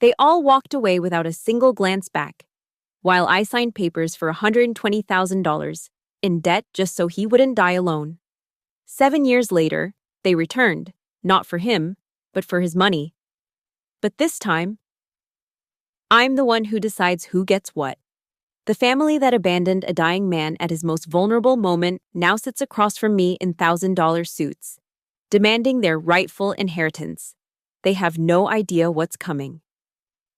They all walked away without a single glance back, while I signed papers for $120,000 in debt just so he wouldn't die alone. 7 years later, they returned, not for him, but for his money. But this time, I'm the one who decides who gets what. The family that abandoned a dying man at his most vulnerable moment now sits across from me in $1,000 suits, demanding their rightful inheritance. They have no idea what's coming.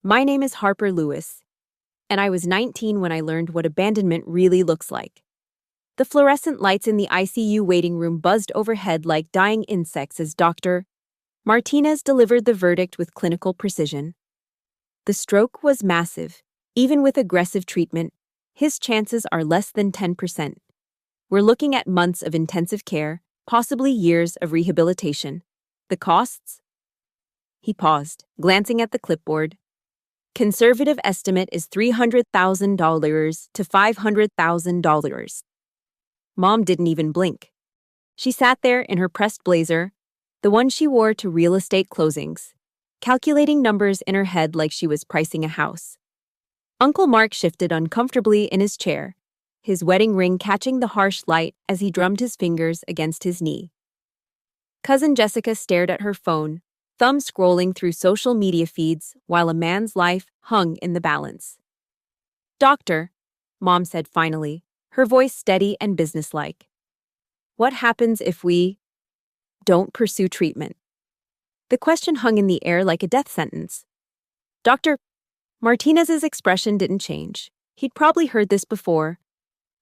My name is Harper Lewis, and I was 19 when I learned what abandonment really looks like. The fluorescent lights in the ICU waiting room buzzed overhead like dying insects as Dr. Martinez delivered the verdict with clinical precision. The stroke was massive. Even with aggressive treatment, his chances are less than 10%. We're looking at months of intensive care, possibly years of rehabilitation. The costs? He paused, glancing at the clipboard. Conservative estimate is $300,000 to $500,000. Mom didn't even blink. She sat there in her pressed blazer, the one she wore to real estate closings, calculating numbers in her head like she was pricing a house. Uncle Mark shifted uncomfortably in his chair, his wedding ring catching the harsh light as he drummed his fingers against his knee. Cousin Jessica stared at her phone, thumb scrolling through social media feeds while a man's life hung in the balance. "Doctor," Mom said finally, her voice steady and businesslike. "What happens if we don't pursue treatment?" The question hung in the air like a death sentence. Dr. Martinez's expression didn't change. He'd probably heard this before,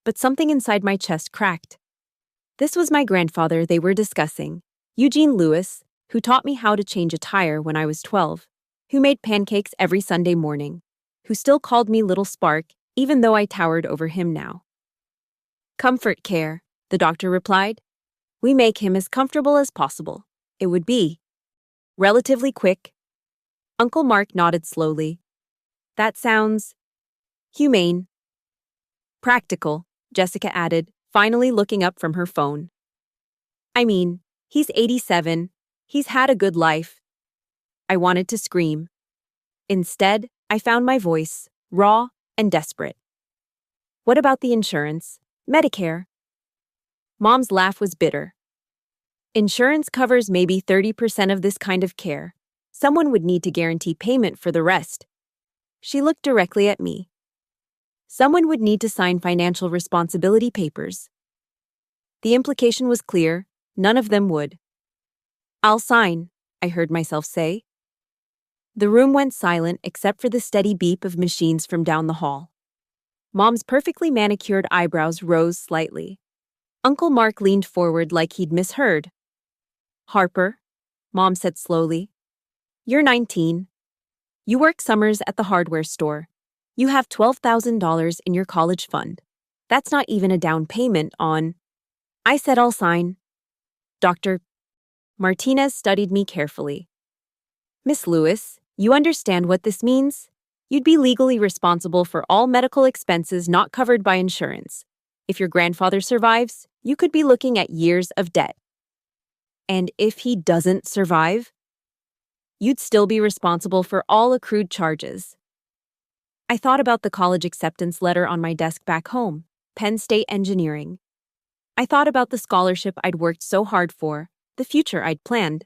but something inside my chest cracked. This was my grandfather they were discussing, Eugene Lewis, who taught me how to change a tire when I was 12, who made pancakes every Sunday morning, who still called me Little Spark, even though I towered over him now. "Comfort care," the doctor replied. "We make him as comfortable as possible. It would be relatively quick." Uncle Mark nodded slowly. "That sounds humane." "Practical," Jessica added, finally looking up from her phone. "I mean, he's 87. He's had a good life." I wanted to scream. Instead, I found my voice, raw and desperate. "What about the insurance? Medicare?" Mom's laugh was bitter. "Insurance covers maybe 30% of this kind of care. Someone would need to guarantee payment for the rest." She looked directly at me. "Someone would need to sign financial responsibility papers." The implication was clear. None of them would. "I'll sign," I heard myself say. The room went silent except for the steady beep of machines from down the hall. Mom's perfectly manicured eyebrows rose slightly. Uncle Mark leaned forward like he'd misheard. "Harper," Mom said slowly, "you're 19. You work summers at the hardware store. You have $12,000 in your college fund. That's not even a down payment on—" I said I'll sign. Dr. Martinez studied me carefully. "Miss Lewis, you understand what this means? You'd be legally responsible for all medical expenses not covered by insurance. If your grandfather survives, you could be looking at years of debt. And if he doesn't survive, you'd still be responsible for all accrued charges." I thought about the college acceptance letter on my desk back home, Penn State Engineering. I thought about the scholarship I'd worked so hard for, the future I'd planned.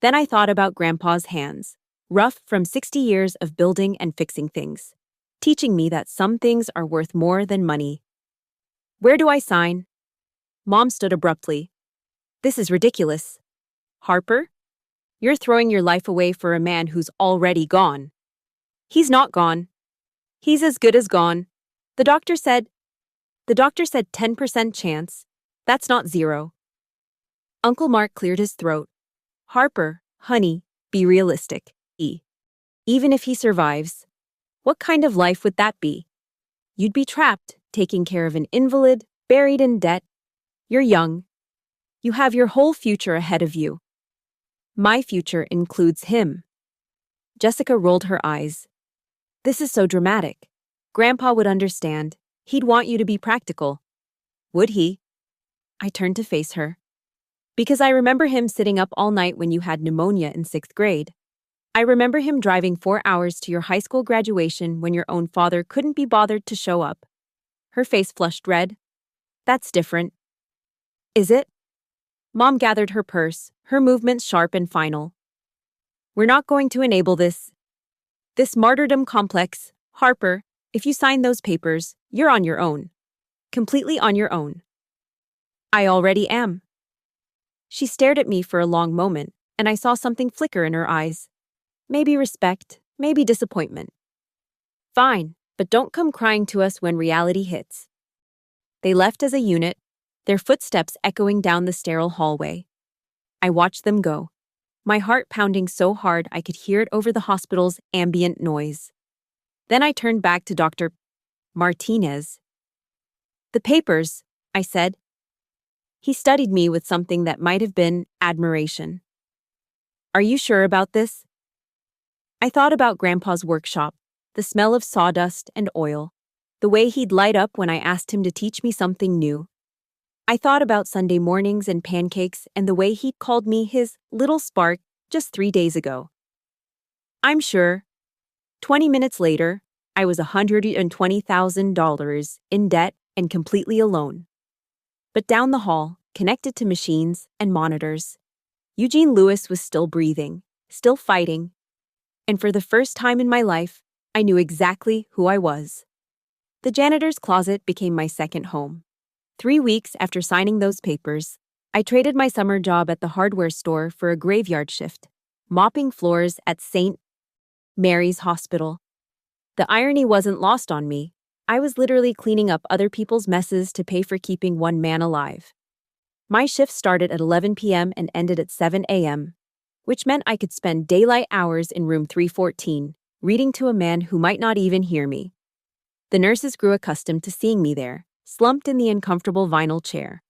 Then I thought about Grandpa's hands, rough from 60 years of building and fixing things, teaching me that some things are worth more than money. "Where do I sign?" Mom stood abruptly. "This is ridiculous. Harper, you're throwing your life away for a man who's already gone." "He's not gone. He's as good as gone. The doctor said 10% chance. That's not zero." Uncle Mark cleared his throat. "Harper, honey, be realistic. Even if he survives, what kind of life would that be? You'd be trapped, taking care of an invalid, buried in debt. You're young. You have your whole future ahead of you. My future includes him." Jessica rolled her eyes. "This is so dramatic. Grandpa would understand. He'd want you to be practical." "Would he?" I turned to face her. "Because I remember him sitting up all night when you had pneumonia in 6th grade. I remember him driving 4 hours to your high school graduation when your own father couldn't be bothered to show up. Her face flushed red. That's different. Is it? Mom gathered her purse, her movements sharp and final. We're not going to enable this martyrdom complex. Harper, if you sign those papers, you're on your own. Completely on your own. I already am. She stared at me for a long moment, and I saw something flicker in her eyes. Maybe respect, maybe disappointment. Fine, but don't come crying to us when reality hits. They left as a unit, their footsteps echoing down the sterile hallway. I watched them go, my heart pounding so hard I could hear it over the hospital's ambient noise. Then I turned back to Dr. Martinez. The papers, I said. He studied me with something that might have been admiration. Are you sure about this? I thought about Grandpa's workshop, the smell of sawdust and oil, the way he'd light up when I asked him to teach me something new. I thought about Sunday mornings and pancakes and the way he'd called me his little spark just 3 days ago. I'm sure. 20 minutes later, I was $120,000 in debt and completely alone. But down the hall, connected to machines and monitors, Eugene Lewis was still breathing, still fighting. And for the first time in my life, I knew exactly who I was. The janitor's closet became my second home. 3 weeks after signing those papers, I traded my summer job at the hardware store for a graveyard shift, mopping floors at St. Mary's Hospital. The irony wasn't lost on me. I was literally cleaning up other people's messes to pay for keeping one man alive. My shift started at 11 p.m. and ended at 7 a.m., which meant I could spend daylight hours in room 314, reading to a man who might not even hear me. The nurses grew accustomed to seeing me there, slumped in the uncomfortable vinyl chair,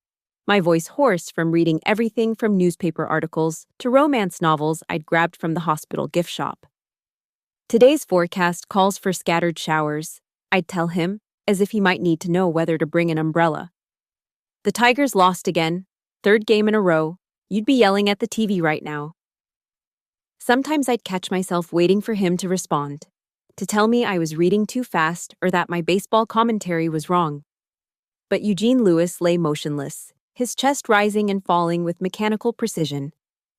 my voice hoarse from reading everything from newspaper articles to romance novels I'd grabbed from the hospital gift shop. Today's forecast calls for scattered showers, I'd tell him, as if he might need to know whether to bring an umbrella. The Tigers lost again, third game in a row. You'd be yelling at the TV right now. Sometimes I'd catch myself waiting for him to respond, to tell me I was reading too fast or that my baseball commentary was wrong. But Eugene Lewis lay motionless, his chest rising and falling with mechanical precision,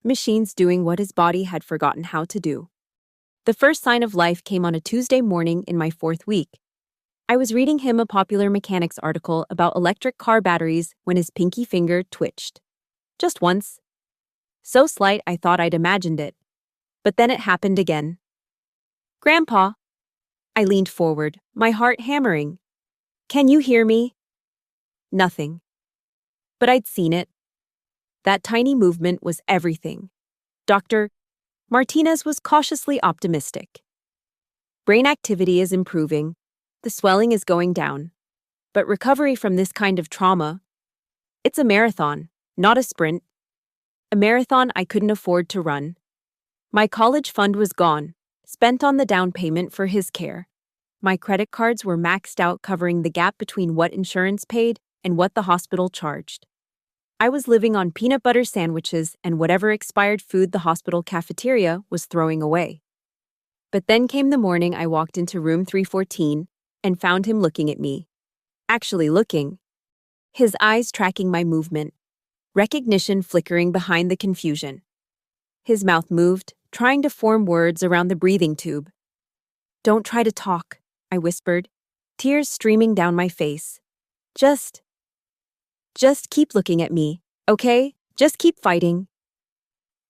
machines doing what his body had forgotten how to do. The first sign of life came on a Tuesday morning in my 4th week. I was reading him a Popular Mechanics article about electric car batteries when his pinky finger twitched. Just once. So slight I thought I'd imagined it. But then it happened again. Grandpa. I leaned forward, my heart hammering. Can you hear me? Nothing. But I'd seen it. That tiny movement was everything. Dr. Martinez was cautiously optimistic. Brain activity is improving. The swelling is going down. But recovery from this kind of trauma, it's a marathon, not a sprint. A marathon I couldn't afford to run. My college fund was gone, spent on the down payment for his care. My credit cards were maxed out, covering the gap between what insurance paid and what the hospital charged. I was living on peanut butter sandwiches and whatever expired food the hospital cafeteria was throwing away. But then came the morning I walked into room 314 and found him looking at me. Actually looking. His eyes tracking my movement. Recognition flickering behind the confusion. His mouth moved, trying to form words around the breathing tube. Don't try to talk, I whispered, tears streaming down my face. Just keep looking at me, okay? Just keep fighting.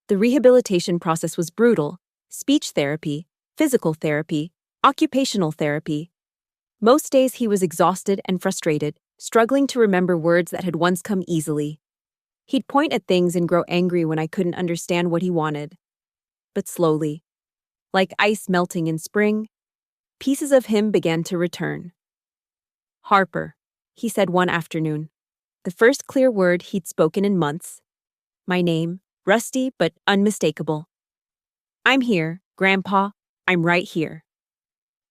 The rehabilitation process was brutal. Speech therapy, physical therapy, occupational therapy. Most days he was exhausted and frustrated, struggling to remember words that had once come easily. He'd point at things and grow angry when I couldn't understand what he wanted. But slowly, like ice melting in spring, pieces of him began to return. Harper, he said one afternoon. The first clear word he'd spoken in months. My name, rusty but unmistakable. I'm here, Grandpa. I'm right here.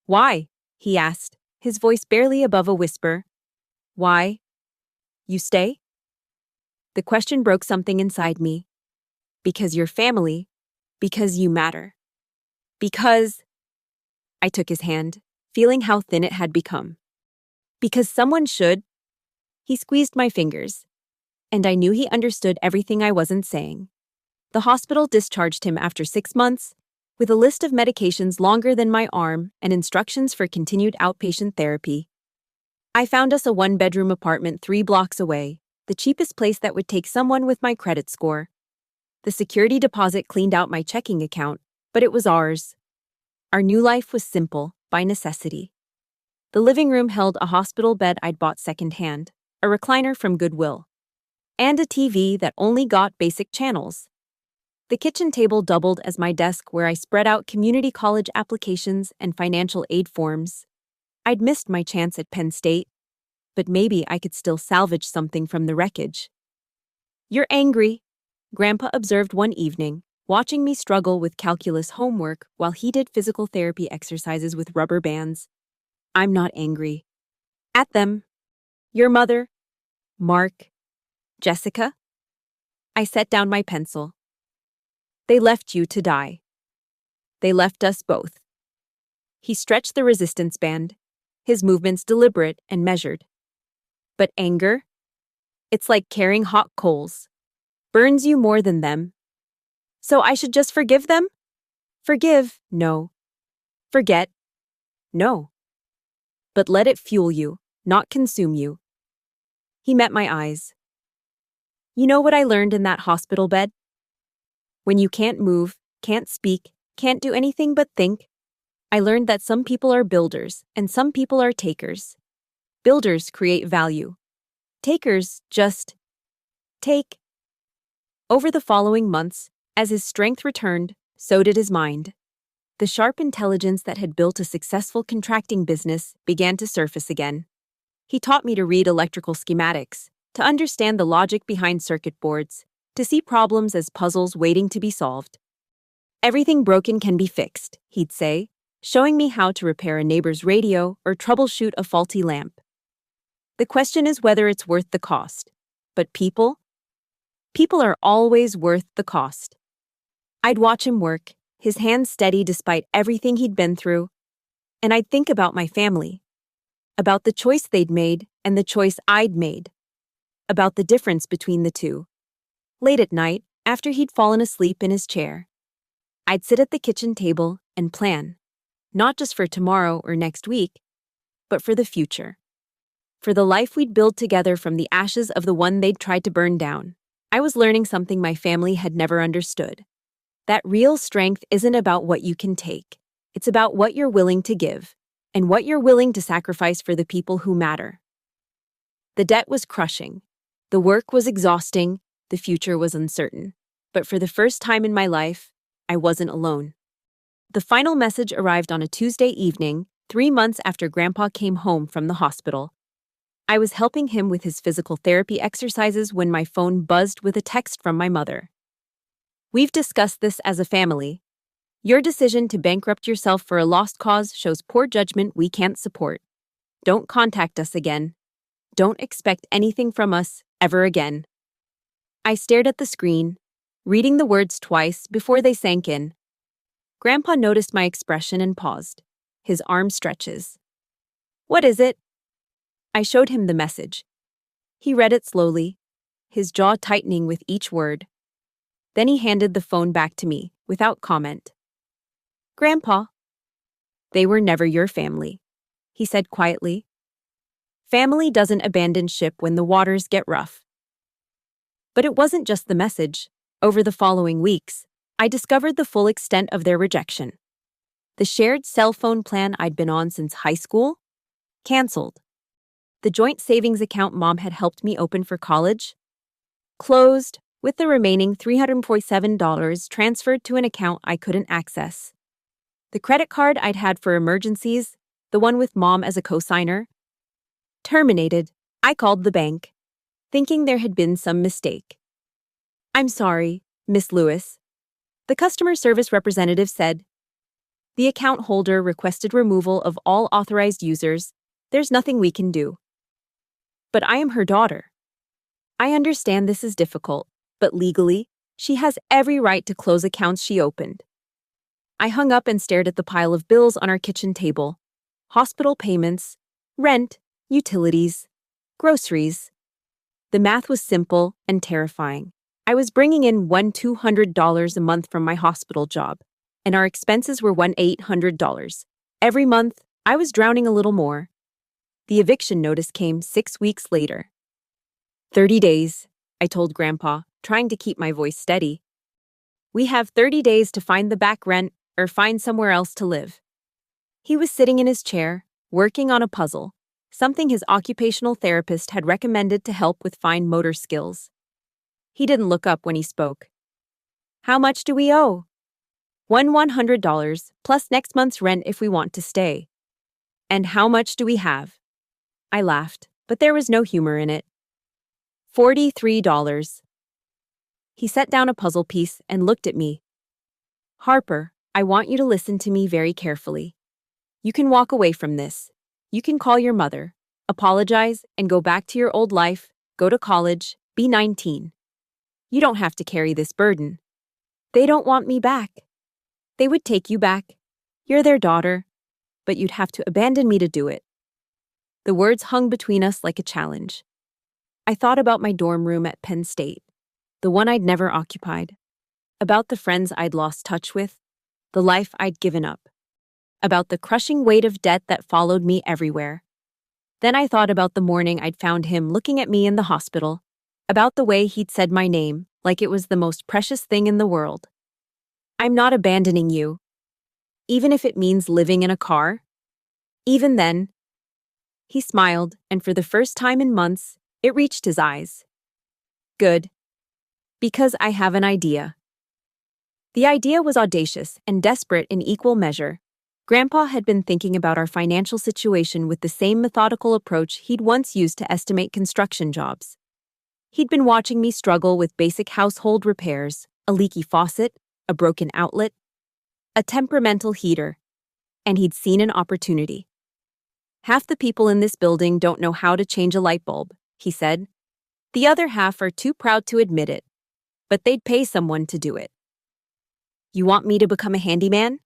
Why? He asked, his voice barely above a whisper. Why? You stay? The question broke something inside me. Because you're family. Because you matter. Because I took his hand, feeling how thin it had become. Because someone should. He squeezed my fingers, and I knew he understood everything I wasn't saying. The hospital discharged him after 6 months, with a list of medications longer than my arm and instructions for continued outpatient therapy. I found us a 1-bedroom apartment 3 blocks away, the cheapest place that would take someone with my credit score. The security deposit cleaned out my checking account, but it was ours. Our new life was simple, by necessity. The living room held a hospital bed I'd bought secondhand, a recliner from Goodwill, and a TV that only got basic channels. The kitchen table doubled as my desk where I spread out community college applications and financial aid forms. I'd missed my chance at Penn State, but maybe I could still salvage something from the wreckage. "You're angry," Grandpa observed one evening, watching me struggle with calculus homework while he did physical therapy exercises with rubber bands. "I'm not angry. At them. Your mother, Mark, Jessica." I set down my pencil. "They left you to die. They left us both." He stretched the resistance band, his movements deliberate and measured. "But anger? It's like carrying hot coals. Burns you more than them. So I should just forgive them? Forgive, no. Forget, no. But let it fuel you, not consume you." He met my eyes. "You know what I learned in that hospital bed? When you can't move, can't speak, can't do anything but think, I learned that some people are builders and some people are takers. Builders create value. Takers just take." Over the following months, as his strength returned, so did his mind. The sharp intelligence that had built a successful contracting business began to surface again. He taught me to read electrical schematics, to understand the logic behind circuit boards, to see problems as puzzles waiting to be solved. "Everything broken can be fixed," he'd say, showing me how to repair a neighbor's radio or troubleshoot a faulty lamp. "The question is whether it's worth the cost. But people are always worth the cost." I'd watch him work, his hands steady despite everything he'd been through, and I'd think about my family, about the choice they'd made and the choice I'd made, about the difference between the two. Late at night, after he'd fallen asleep in his chair, I'd sit at the kitchen table and plan, not just for tomorrow or next week, but for the future. For the life we'd build together from the ashes of the one they'd tried to burn down. I was learning something my family had never understood. That real strength isn't about what you can take. It's about what you're willing to give, and what you're willing to sacrifice for the people who matter. The debt was crushing. The work was exhausting. The future was uncertain. But for the first time in my life, I wasn't alone. The final message arrived on a Tuesday evening, 3 months after Grandpa came home from the hospital. I was helping him with his physical therapy exercises when my phone buzzed with a text from my mother. "We've discussed this as a family. Your decision to bankrupt yourself for a lost cause shows poor judgment we can't support. Don't contact us again. Don't expect anything from us ever again." I stared at the screen, reading the words twice before they sank in. Grandpa noticed my expression and paused, his arm stretches. "What is it?" I showed him the message. He read it slowly, his jaw tightening with each word. Then he handed the phone back to me, without comment. "Grandpa, they were never your family," he said quietly. "Family doesn't abandon ship when the waters get rough." But it wasn't just the message. Over the following weeks, I discovered the full extent of their rejection. The shared cell phone plan I'd been on since high school? Canceled. The joint savings account Mom had helped me open for college? Closed, with the remaining $347 transferred to an account I couldn't access. The credit card I'd had for emergencies, the one with Mom as a cosigner? Terminated. I called the bank, thinking there had been some mistake. "I'm sorry, Miss Lewis," the customer service representative said. "The account holder requested removal of all authorized users. There's nothing we can do." "But I am her daughter. I understand this is difficult, but legally, she has every right to close accounts she opened." I hung up and stared at the pile of bills on our kitchen table. Hospital payments, rent, utilities, groceries. The math was simple and terrifying. I was bringing in $200 a month from my hospital job, and our expenses were $800. Every month, I was drowning a little more. The eviction notice came 6 weeks later. 30 days, I told Grandpa, trying to keep my voice steady. We have 30 days to find the back rent or find somewhere else to live. He was sitting in his chair, working on a puzzle, something his occupational therapist had recommended to help with fine motor skills. He didn't look up when he spoke. How much do we owe? $100 plus next month's rent if we want to stay. And how much do we have? I laughed, but there was no humor in it. $43. He set down a puzzle piece and looked at me. Harper, I want you to listen to me very carefully. You can walk away from this. You can call your mother, apologize, and go back to your old life, go to college, be 19. You don't have to carry this burden. They don't want me back. They would take you back. You're their daughter, but you'd have to abandon me to do it. The words hung between us like a challenge. I thought about my dorm room at Penn State, the one I'd never occupied, about the friends I'd lost touch with, the life I'd given up, about the crushing weight of debt that followed me everywhere. Then I thought about the morning I'd found him looking at me in the hospital, about the way he'd said my name like it was the most precious thing in the world. I'm not abandoning you, even if it means living in a car. Even then, he smiled, and for the first time in months, it reached his eyes. Good. Because I have an idea. The idea was audacious and desperate in equal measure. Grandpa had been thinking about our financial situation with the same methodical approach he'd once used to estimate construction jobs. He'd been watching me struggle with basic household repairs, a leaky faucet, a broken outlet, a temperamental heater, and he'd seen an opportunity. Half the people in this building don't know how to change a light bulb, he said. The other half are too proud to admit it, but they'd pay someone to do it. You want me to become a handyman?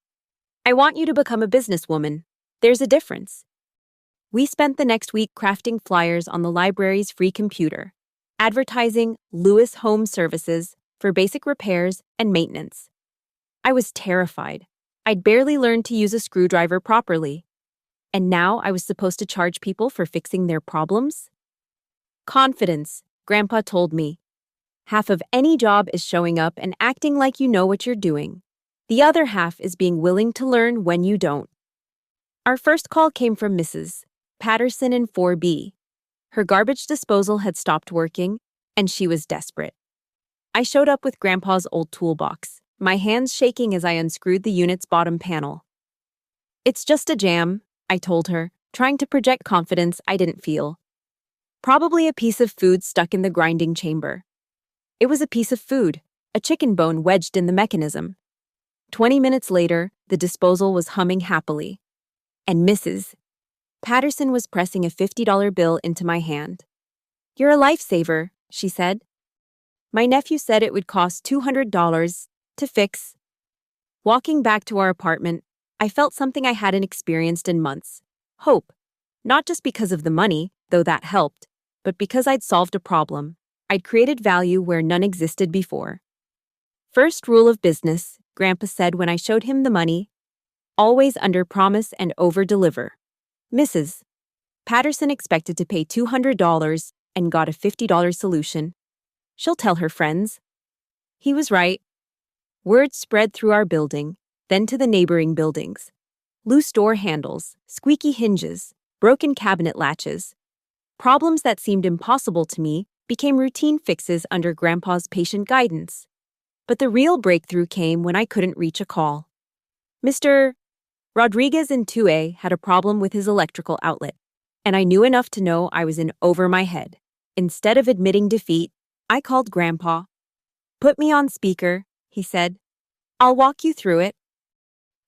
I want you to become a businesswoman. There's a difference. We spent the next week crafting flyers on the library's free computer, advertising Lewis Home Services for basic repairs and maintenance. I was terrified. I'd barely learned to use a screwdriver properly. And now I was supposed to charge people for fixing their problems? Confidence, Grandpa told me. Half of any job is showing up and acting like you know what you're doing. The other half is being willing to learn when you don't. Our first call came from Mrs. Patterson in 4B. Her garbage disposal had stopped working, and she was desperate. I showed up with Grandpa's old toolbox, my hands shaking as I unscrewed the unit's bottom panel. It's just a jam, I told her, trying to project confidence I didn't feel. Probably a piece of food stuck in the grinding chamber. It was a piece of food, a chicken bone wedged in the mechanism. 20 minutes later, the disposal was humming happily. And Mrs. Patterson was pressing a $50 bill into my hand. You're a lifesaver, she said. My nephew said it would cost $200 to fix. Walking back to our apartment, I felt something I hadn't experienced in months. Hope. Not just because of the money, though that helped, but because I'd solved a problem. I'd created value where none existed before. First rule of business, Grandpa said when I showed him the money, always under-promise and over-deliver. Mrs. Patterson expected to pay $200 and got a $50 solution. She'll tell her friends. He was right. Word spread through our building, then to the neighboring buildings. Loose door handles, squeaky hinges, broken cabinet latches. Problems that seemed impossible to me became routine fixes under Grandpa's patient guidance. But the real breakthrough came when I couldn't reach a call. Mr. Rodriguez in 2A had a problem with his electrical outlet, and I knew enough to know I was in over my head. Instead of admitting defeat, I called Grandpa. Put me on speaker, he said. I'll walk you through it.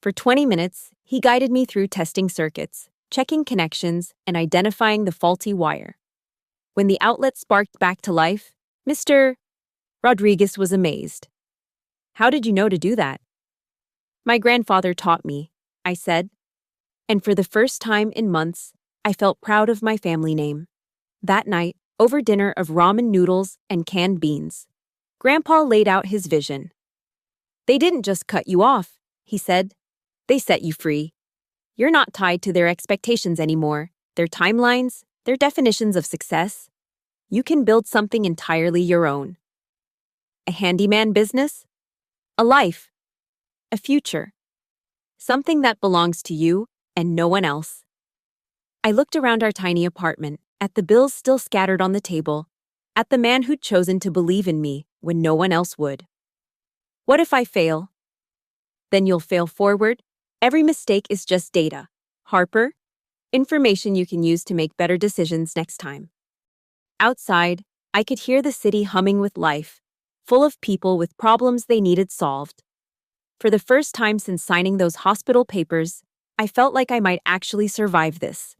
For 20 minutes, he guided me through testing circuits, checking connections, and identifying the faulty wire. When the outlet sparked back to life, Mr. Rodriguez was amazed. How did you know to do that? My grandfather taught me, I said. And for the first time in months, I felt proud of my family name. That night, over dinner of ramen noodles and canned beans, Grandpa laid out his vision. They didn't just cut you off, he said. They set you free. You're not tied to their expectations anymore, their timelines, their definitions of success. You can build something entirely your own. A handyman business? A life? A future? Something that belongs to you and no one else. I looked around our tiny apartment, at the bills still scattered on the table, at the man who'd chosen to believe in me when no one else would. What if I fail? Then you'll fail forward. Every mistake is just data. Harper, information you can use to make better decisions next time. Outside, I could hear the city humming with life, full of people with problems they needed solved. For the first time since signing those hospital papers, I felt like I might actually survive this.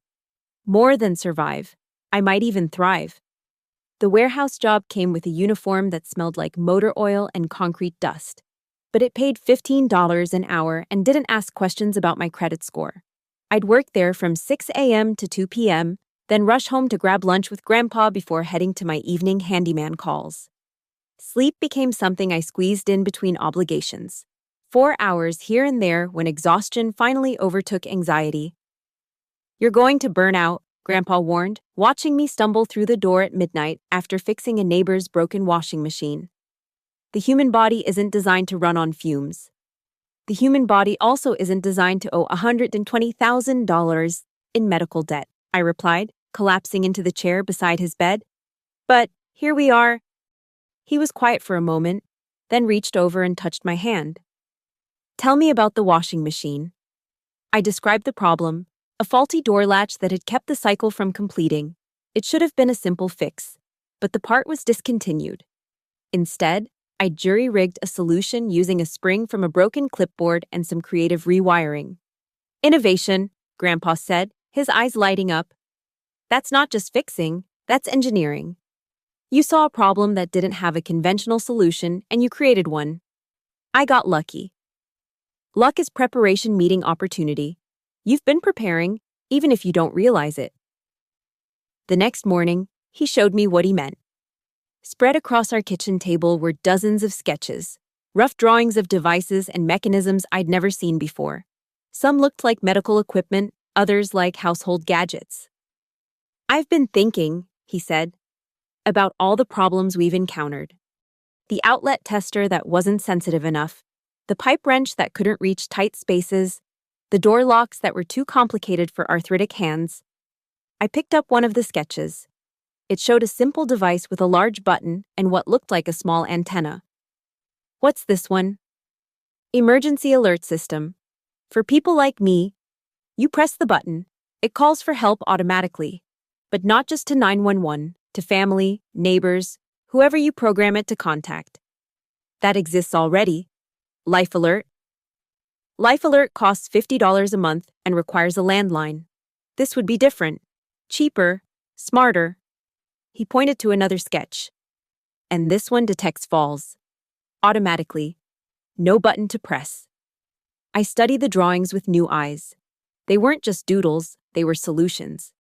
More than survive, I might even thrive. The warehouse job came with a uniform that smelled like motor oil and concrete dust, but it paid $15 an hour and didn't ask questions about my credit score. I'd work there from 6 a.m. to 2 p.m., then rush home to grab lunch with Grandpa before heading to my evening handyman calls. Sleep became something I squeezed in between obligations. 4 hours here and there when exhaustion finally overtook anxiety. You're going to burn out, Grandpa warned, watching me stumble through the door at midnight after fixing a neighbor's broken washing machine. The human body isn't designed to run on fumes. The human body also isn't designed to owe $120,000 in medical debt, I replied, collapsing into the chair beside his bed. But here we are. He was quiet for a moment, then reached over and touched my hand. Tell me about the washing machine. I described the problem, a faulty door latch that had kept the cycle from completing. It should have been a simple fix, but the part was discontinued. Instead, I jury-rigged a solution using a spring from a broken clipboard and some creative rewiring. Innovation, Grandpa said, his eyes lighting up. That's not just fixing, that's engineering. You saw a problem that didn't have a conventional solution and you created one. I got lucky. Luck is preparation meeting opportunity. You've been preparing, even if you don't realize it. The next morning, he showed me what he meant. Spread across our kitchen table were dozens of sketches, rough drawings of devices and mechanisms I'd never seen before. Some looked like medical equipment, others like household gadgets. I've been thinking, he said, about all the problems we've encountered. The outlet tester that wasn't sensitive enough, the pipe wrench that couldn't reach tight spaces, the door locks that were too complicated for arthritic hands. I picked up one of the sketches. It showed a simple device with a large button and what looked like a small antenna. What's this one? Emergency alert system. For people like me, you press the button, it calls for help automatically, but not just to 911, to family, neighbors, whoever you program it to contact. That exists already. Life Alert. Life Alert costs $50 a month and requires a landline. This would be different. Cheaper, smarter. He pointed to another sketch. And this one detects falls. Automatically. No button to press. I studied the drawings with new eyes. They weren't just doodles, they were solutions.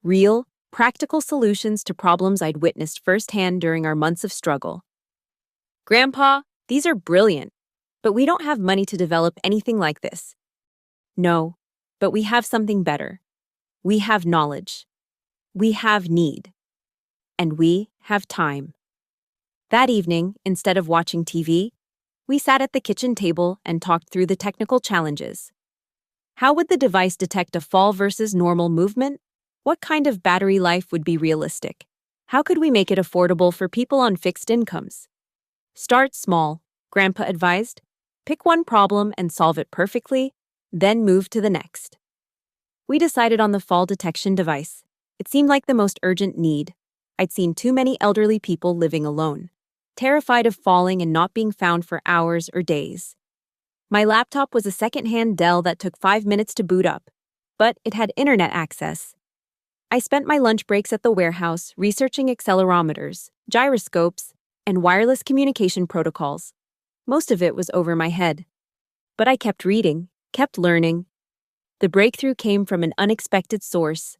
Real, practical solutions to problems I'd witnessed firsthand during our months of struggle. Grandpa, these are brilliant, but we don't have money to develop anything like this. No, but we have something better. We have knowledge. We have need. And we have time. That evening, instead of watching TV, we sat at the kitchen table and talked through the technical challenges. How would the device detect a fall versus normal movement? What kind of battery life would be realistic? How could we make it affordable for people on fixed incomes? Start small, Grandpa advised. Pick one problem and solve it perfectly, then move to the next. We decided on the fall detection device. It seemed like the most urgent need. I'd seen too many elderly people living alone, terrified of falling and not being found for hours or days. My laptop was a second-hand Dell that took 5 minutes to boot up, but it had internet access. I spent my lunch breaks at the warehouse researching accelerometers, gyroscopes, and wireless communication protocols. Most of it was over my head. But I kept reading, kept learning. The breakthrough came from an unexpected source.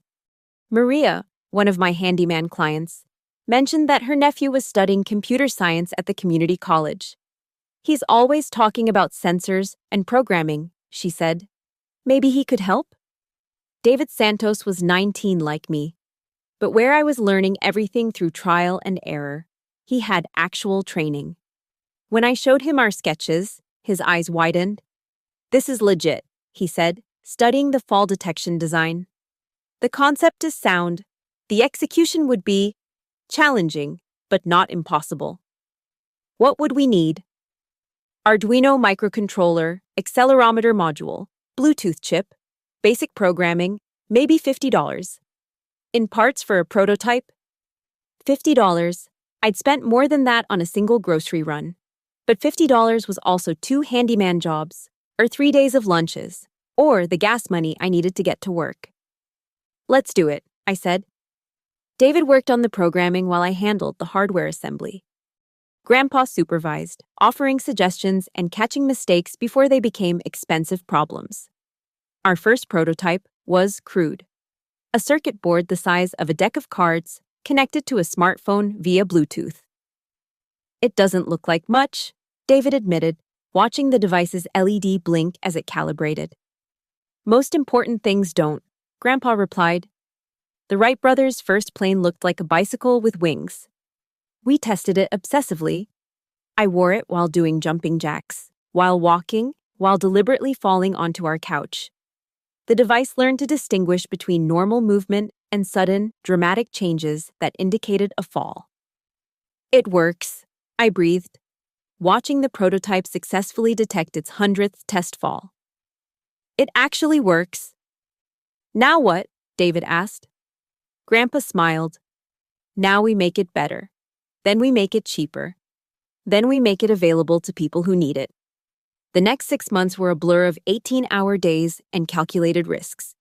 Maria, one of my handyman clients, mentioned that her nephew was studying computer science at the community college. He's always talking about sensors and programming, she said. Maybe he could help? David Santos was 19 like me. But where I was learning everything through trial and error, he had actual training. When I showed him our sketches, his eyes widened. This is legit, he said, studying the fall detection design. The concept is sound. The execution would be challenging, but not impossible. What would we need? Arduino microcontroller, accelerometer module, Bluetooth chip, basic programming, maybe $50. In parts for a prototype? $50. I'd spent more than that on a single grocery run. But $50 was also 2 handyman jobs, or 3 days of lunches, or the gas money I needed to get to work. Let's do it, I said. David worked on the programming while I handled the hardware assembly. Grandpa supervised, offering suggestions and catching mistakes before they became expensive problems. Our first prototype was crude. A circuit board the size of a deck of cards connected to a smartphone via Bluetooth. It doesn't look like much, David admitted, watching the device's LED blink as it calibrated. Most important things don't, Grandpa replied. The Wright brothers' first plane looked like a bicycle with wings. We tested it obsessively. I wore it while doing jumping jacks, while walking, while deliberately falling onto our couch. The device learned to distinguish between normal movement and sudden, dramatic changes that indicated a fall. It works, I breathed, watching the prototype successfully detect its 100th test fall. It actually works. Now what? David asked. Grandpa smiled. Now we make it better. Then we make it cheaper. Then we make it available to people who need it. The next 6 months were a blur of 18-hour days and calculated risks.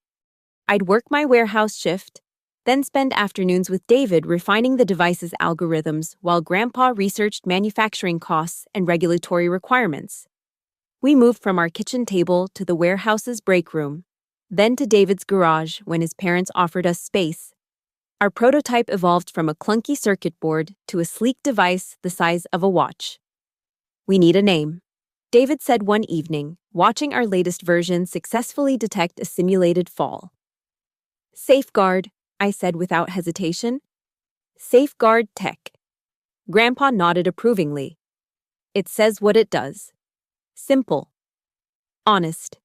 I'd work my warehouse shift, then spend afternoons with David refining the device's algorithms while Grandpa researched manufacturing costs and regulatory requirements. We moved from our kitchen table to the warehouse's break room, then to David's garage when his parents offered us space. Our prototype evolved from a clunky circuit board to a sleek device the size of a watch. We need a name, David said one evening, watching our latest version successfully detect a simulated fall. Safeguard, I said without hesitation. Safeguard Tech. Grandpa nodded approvingly. It says what it does. Simple. Honest.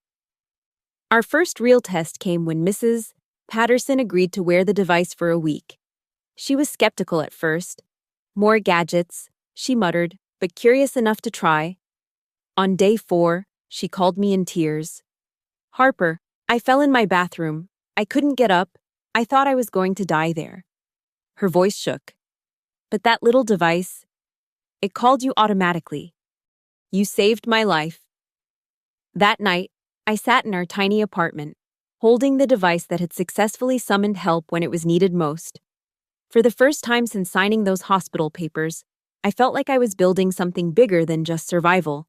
Our first real test came when Mrs. Patterson agreed to wear the device for a week. She was skeptical at first. More gadgets, she muttered, but curious enough to try. On day 4, she called me in tears. Harper, I fell in my bathroom. I couldn't get up. I thought I was going to die there. Her voice shook. But that little device, it called you automatically. You saved my life. That night, I sat in our tiny apartment, holding the device that had successfully summoned help when it was needed most. For the first time since signing those hospital papers, I felt like I was building something bigger than just survival.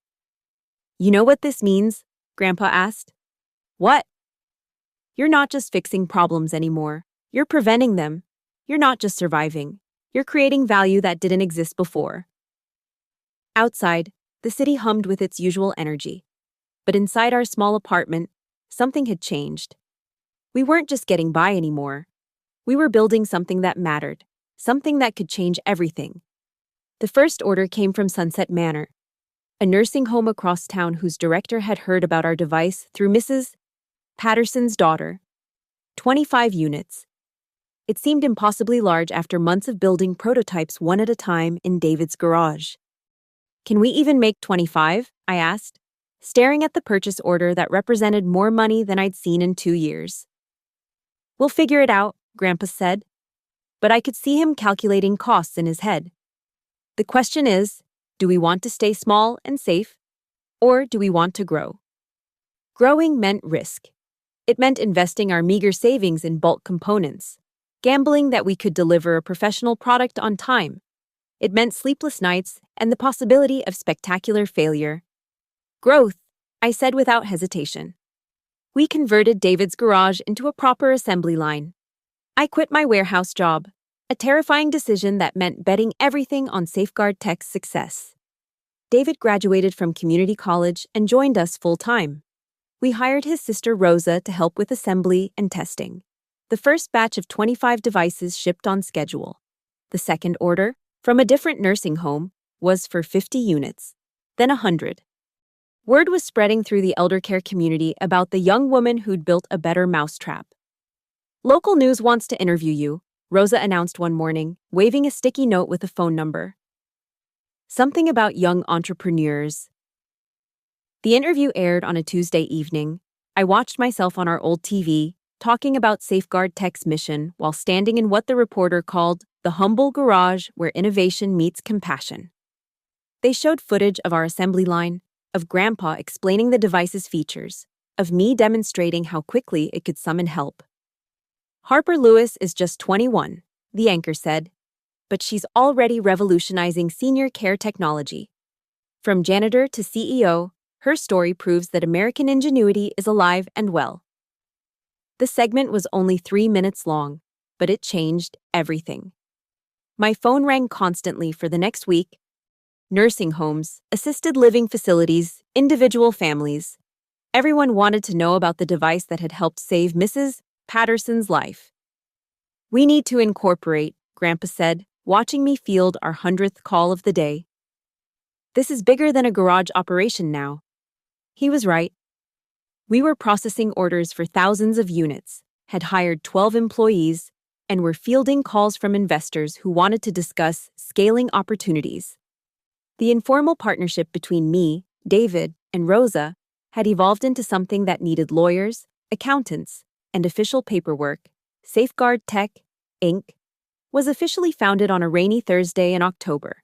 You know what this means? Grandpa asked. What? You're not just fixing problems anymore. You're preventing them. You're not just surviving. You're creating value that didn't exist before. Outside, the city hummed with its usual energy. But inside our small apartment, something had changed. We weren't just getting by anymore. We were building something that mattered, something that could change everything. The first order came from Sunset Manor, a nursing home across town whose director had heard about our device through Mrs. Patterson's daughter. 25 units. It seemed impossibly large after months of building prototypes one at a time in David's garage. Can we even make 25? I asked, staring at the purchase order that represented more money than I'd seen in 2 years. We'll figure it out, Grandpa said. But I could see him calculating costs in his head. The question is, do we want to stay small and safe, or do we want to grow? Growing meant risk. It meant investing our meager savings in bulk components, gambling that we could deliver a professional product on time. It meant sleepless nights and the possibility of spectacular failure. Growth, I said without hesitation. We converted David's garage into a proper assembly line. I quit my warehouse job, a terrifying decision that meant betting everything on Safeguard Tech's success. David graduated from community college and joined us full-time. We hired his sister Rosa to help with assembly and testing. The first batch of 25 devices shipped on schedule. The second order, from a different nursing home, was for 50 units, then 100. Word was spreading through the eldercare community about the young woman who'd built a better mousetrap. Local news wants to interview you, Rosa announced one morning, waving a sticky note with a phone number. Something about young entrepreneurs. The interview aired on a Tuesday evening. I watched myself on our old TV, talking about Safeguard Tech's mission while standing in what the reporter called the humble garage where innovation meets compassion. They showed footage of our assembly line, of Grandpa explaining the device's features, of me demonstrating how quickly it could summon help. Harper Lewis is just 21, the anchor said, but she's already revolutionizing senior care technology. From janitor to CEO, her story proves that American ingenuity is alive and well. The segment was only 3 minutes long, but it changed everything. My phone rang constantly for the next week. Nursing homes, assisted living facilities, individual families. Everyone wanted to know about the device that had helped save Mrs. Patterson's life. We need to incorporate, Grandpa said, watching me field our 100th call of the day. This is bigger than a garage operation now. He was right. We were processing orders for thousands of units, had hired 12 employees, and were fielding calls from investors who wanted to discuss scaling opportunities. The informal partnership between me, David, and Rosa had evolved into something that needed lawyers, accountants, and official paperwork. Safeguard Tech, Inc. was officially founded on a rainy Thursday in October.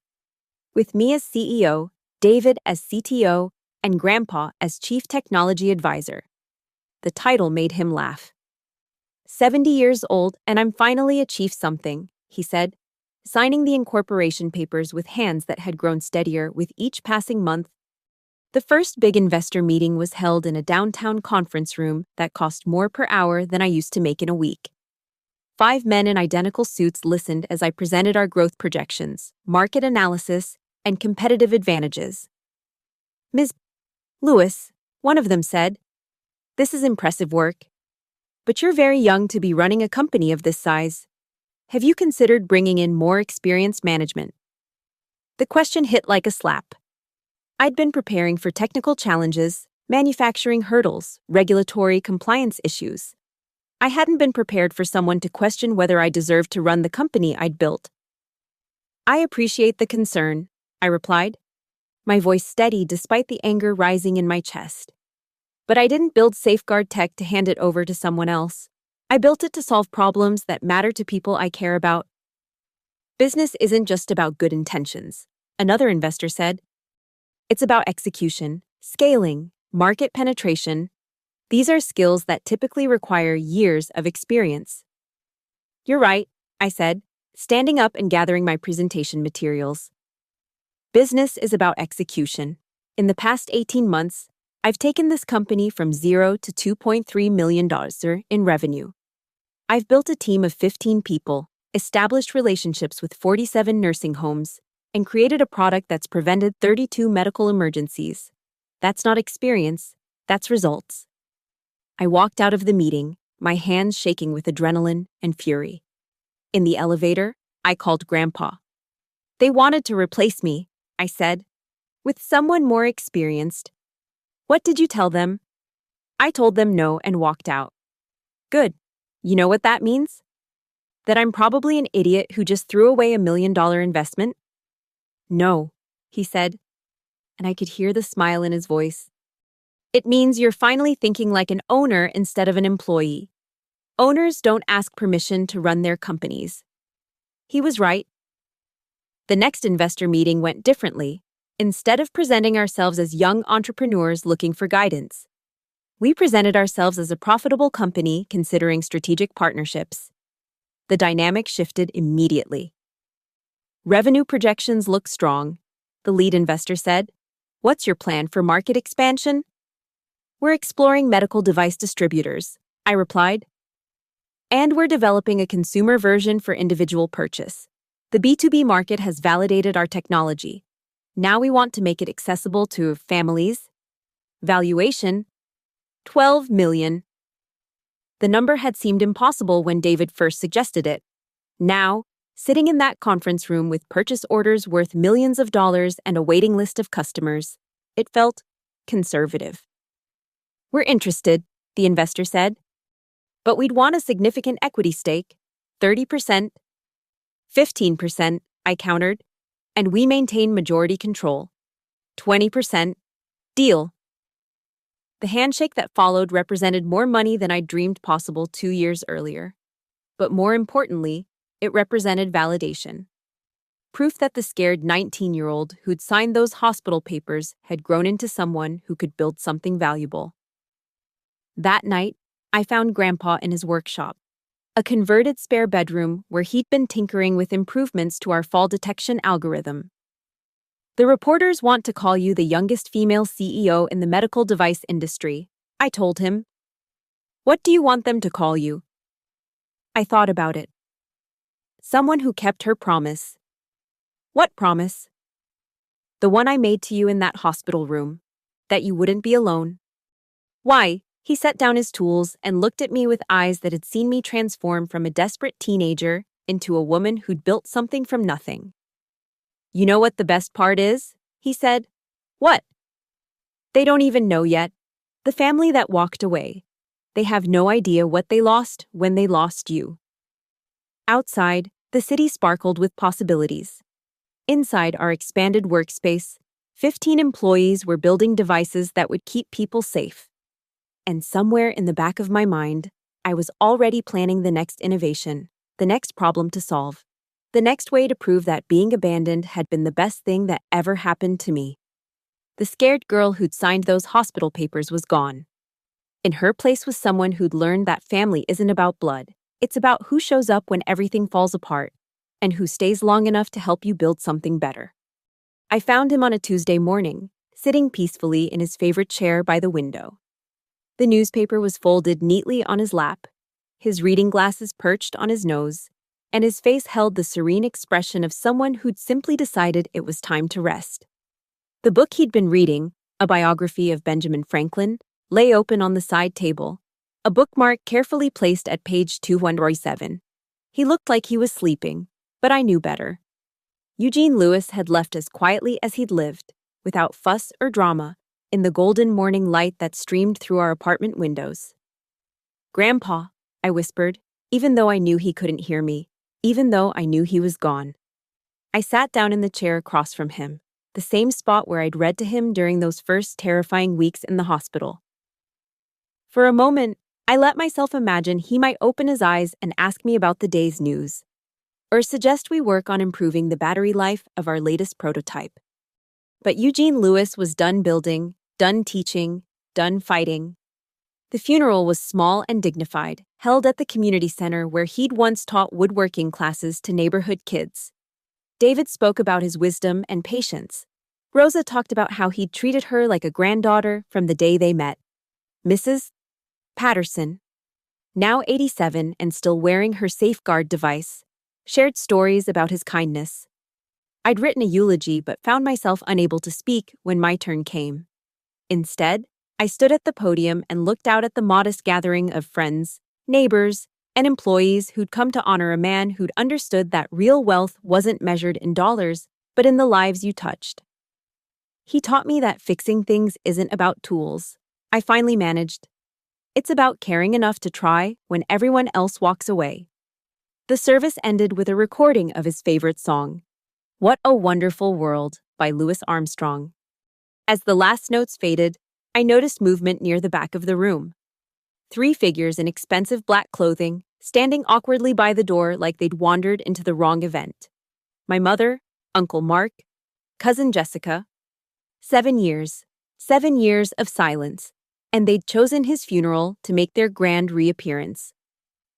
With me as CEO, David as CTO, and Grandpa as Chief Technology Advisor. The title made him laugh. 70 years old, and I'm finally achieved something, he said, signing the incorporation papers with hands that had grown steadier with each passing month. The first big investor meeting was held in a downtown conference room that cost more per hour than I used to make in a week. 5 men in identical suits listened as I presented our growth projections, market analysis, and competitive advantages. Ms. Lewis, one of them said, "This is impressive work. But you're very young to be running a company of this size. Have you considered bringing in more experienced management?" The question hit like a slap. I'd been preparing for technical challenges, manufacturing hurdles, regulatory compliance issues. I hadn't been prepared for someone to question whether I deserved to run the company I'd built. "I appreciate the concern," I replied, my voice steady despite the anger rising in my chest. But I didn't build Safeguard Tech to hand it over to someone else. I built it to solve problems that matter to people I care about. Business isn't just about good intentions, another investor said. It's about execution, scaling, market penetration. These are skills that typically require years of experience. You're right, I said, standing up and gathering my presentation materials. Business is about execution. In the past 18 months, I've taken this company from $0 to $2.3 million in revenue. I've built a team of 15 people, established relationships with 47 nursing homes, and created a product that's prevented 32 medical emergencies. That's not experience, that's results. I walked out of the meeting, my hands shaking with adrenaline and fury. In the elevator, I called Grandpa. They wanted to replace me, I said, with someone more experienced. What did you tell them? I told them no and walked out. Good. You know what that means? That I'm probably an idiot who just threw away $1 million investment? No, he said, and I could hear the smile in his voice. It means you're finally thinking like an owner instead of an employee. Owners don't ask permission to run their companies. He was right. The next investor meeting went differently. Instead of presenting ourselves as young entrepreneurs looking for guidance, we presented ourselves as a profitable company considering strategic partnerships. The dynamic shifted immediately. Revenue projections look strong, the lead investor said. What's your plan for market expansion? We're exploring medical device distributors, I replied. And we're developing a consumer version for individual purchase. The B2B market has validated our technology. Now we want to make it accessible to families. Valuation: 12 million. The number had seemed impossible when David first suggested it. Now, sitting in that conference room with purchase orders worth millions of dollars and a waiting list of customers, it felt conservative. We're interested, the investor said. But we'd want a significant equity stake, 30%, 15%, I countered, and we maintain majority control, 20%, deal. The handshake that followed represented more money than I'd dreamed possible 2 years earlier. But more importantly, it represented validation. Proof that the scared 19-year-old who'd signed those hospital papers had grown into someone who could build something valuable. That night, I found Grandpa in his workshop, a converted spare bedroom where he'd been tinkering with improvements to our fall detection algorithm. The reporters want to call you the youngest female CEO in the medical device industry, I told him. What do you want them to call you? I thought about it. Someone who kept her promise. What promise? The one I made to you in that hospital room, that you wouldn't be alone. Why? He set down his tools and looked at me with eyes that had seen me transform from a desperate teenager into a woman who'd built something from nothing. You know what the best part is? He said. What? They don't even know yet. The family that walked away. They have no idea what they lost when they lost you. Outside, the city sparkled with possibilities. Inside our expanded workspace, 15 employees were building devices that would keep people safe. And somewhere in the back of my mind, I was already planning the next innovation, the next problem to solve, the next way to prove that being abandoned had been the best thing that ever happened to me. The scared girl who'd signed those hospital papers was gone. In her place was someone who'd learned that family isn't about blood. It's about who shows up when everything falls apart, and who stays long enough to help you build something better. I found him on a Tuesday morning, sitting peacefully in his favorite chair by the window. The newspaper was folded neatly on his lap, his reading glasses perched on his nose, and his face held the serene expression of someone who'd simply decided it was time to rest. The book he'd been reading, a biography of Benjamin Franklin, lay open on the side table, a bookmark carefully placed at page 207. He looked like he was sleeping, but I knew better. Eugene Lewis had left as quietly as he'd lived, without fuss or drama, in the golden morning light that streamed through our apartment windows. Grandpa, I whispered, even though I knew he couldn't hear me, even though I knew he was gone. I sat down in the chair across from him, the same spot where I'd read to him during those first terrifying weeks in the hospital. For a moment, I let myself imagine he might open his eyes and ask me about the day's news, or suggest we work on improving the battery life of our latest prototype. But Eugene Lewis was done building, done teaching, done fighting. The funeral was small and dignified, held at the community center where he'd once taught woodworking classes to neighborhood kids. David spoke about his wisdom and patience. Rosa talked about how he'd treated her like a granddaughter from the day they met. Mrs. Patterson, now 87 and still wearing her safeguard device, shared stories about his kindness. I'd written a eulogy but found myself unable to speak when my turn came. Instead, I stood at the podium and looked out at the modest gathering of friends, neighbors, and employees who'd come to honor a man who'd understood that real wealth wasn't measured in dollars, but in the lives you touched. He taught me that fixing things isn't about tools. I finally managed. It's about caring enough to try when everyone else walks away. The service ended with a recording of his favorite song, What a Wonderful World, by Louis Armstrong. As the last notes faded, I noticed movement near the back of the room. 3 figures in expensive black clothing, standing awkwardly by the door like they'd wandered into the wrong event. My mother, Uncle Mark, Cousin Jessica. 7 years. 7 years of silence, and they'd chosen his funeral to make their grand reappearance.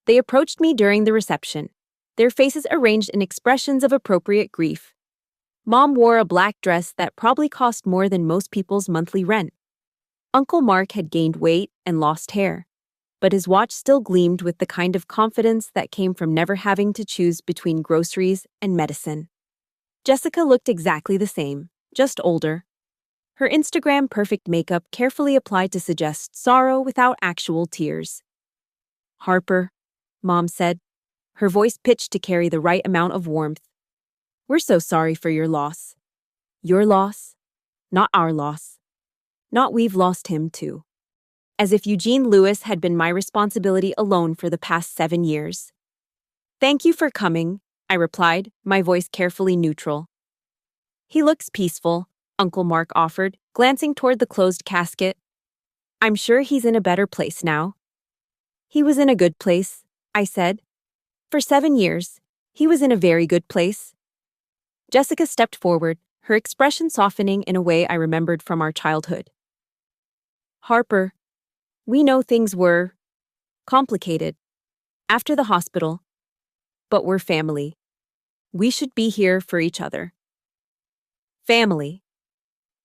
They approached me during the reception, their faces arranged in expressions of appropriate grief. Mom wore a black dress that probably cost more than most people's monthly rent. Uncle Mark had gained weight and lost hair, but his watch still gleamed with the kind of confidence that came from never having to choose between groceries and medicine. Jessica looked exactly the same, just older. Her Instagram perfect makeup carefully applied to suggest sorrow without actual tears. "Harper," Mom said, her voice pitched to carry the right amount of warmth. "We're so sorry for your loss. Your loss, not our loss. Not we've lost him, too." As if Eugene Lewis had been my responsibility alone for the past 7 years. "Thank you for coming," I replied, my voice carefully neutral. "He looks peaceful," Uncle Mark offered, glancing toward the closed casket. "I'm sure he's in a better place now." "He was in a good place," I said. "For 7 years, he was in a very good place." Jessica stepped forward, her expression softening in a way I remembered from our childhood. "Harper, we know things were complicated after the hospital, but we're family. We should be here for each other." Family.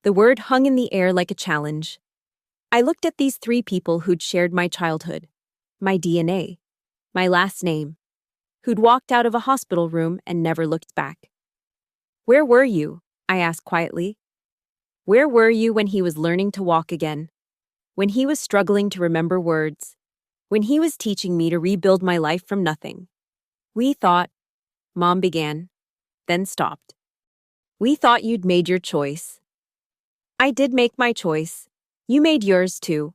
The word hung in the air like a challenge. I looked at these 3 people who'd shared my childhood, my DNA, my last name, who'd walked out of a hospital room and never looked back. "Where were you?" I asked quietly. "Where were you when he was learning to walk again? When he was struggling to remember words? When he was teaching me to rebuild my life from nothing? We thought," Mom began, then stopped. "We thought you'd made your choice." "I did make my choice. You made yours too."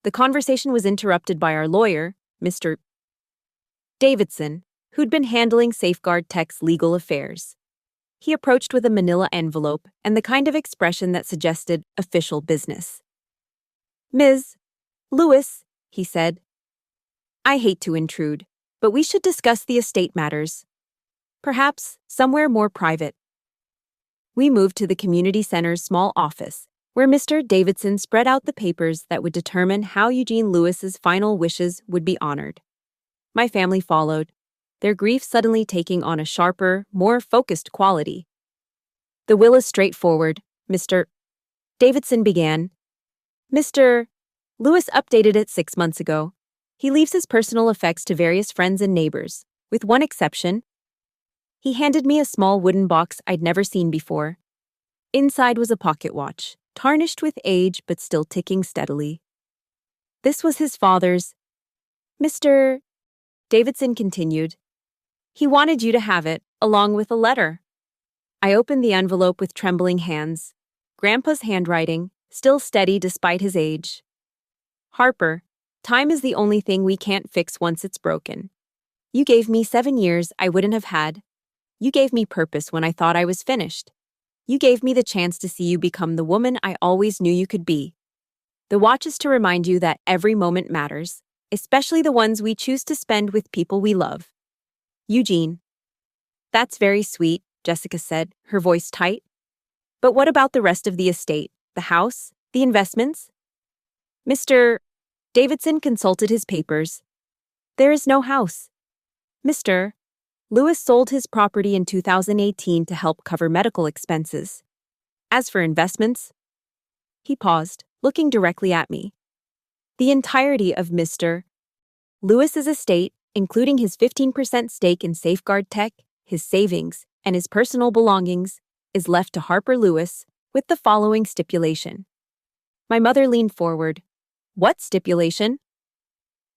The conversation was interrupted by our lawyer, Mr. Davidson, who'd been handling Safeguard Tech's legal affairs. He approached with a manila envelope and the kind of expression that suggested official business. "Ms. Lewis," he said, "I hate to intrude, but we should discuss the estate matters. Perhaps somewhere more private." We moved to the community center's small office, where Mr. Davidson spread out the papers that would determine how Eugene Lewis's final wishes would be honored. My family followed, their grief suddenly taking on a sharper, more focused quality. "The will is straightforward," Mr. Davidson began. "Mr. Lewis updated it 6 months ago. He leaves his personal effects to various friends and neighbors, with one exception." He handed me a small wooden box I'd never seen before. Inside was a pocket watch, tarnished with age but still ticking steadily. "This was his father's." Mr. Davidson continued. "He wanted you to have it, along with a letter." I opened the envelope with trembling hands. Grandpa's handwriting, still steady despite his age. "Harper, time is the only thing we can't fix once it's broken. You gave me 7 years I wouldn't have had. You gave me purpose when I thought I was finished. You gave me the chance to see you become the woman I always knew you could be. The watch is to remind you that every moment matters, especially the ones we choose to spend with people we love. Eugene." "That's very sweet," Jessica said, her voice tight. "But what about the rest of the estate, the house, the investments?" Mr. Davidson consulted his papers. "There is no house. Mr. Lewis sold his property in 2018 to help cover medical expenses. As for investments," he paused, looking directly at me. "The entirety of Mr. Lewis's estate, including his 15% stake in Safeguard Tech, his savings, and his personal belongings, is left to Harper Lewis with the following stipulation." My mother leaned forward. "What stipulation?"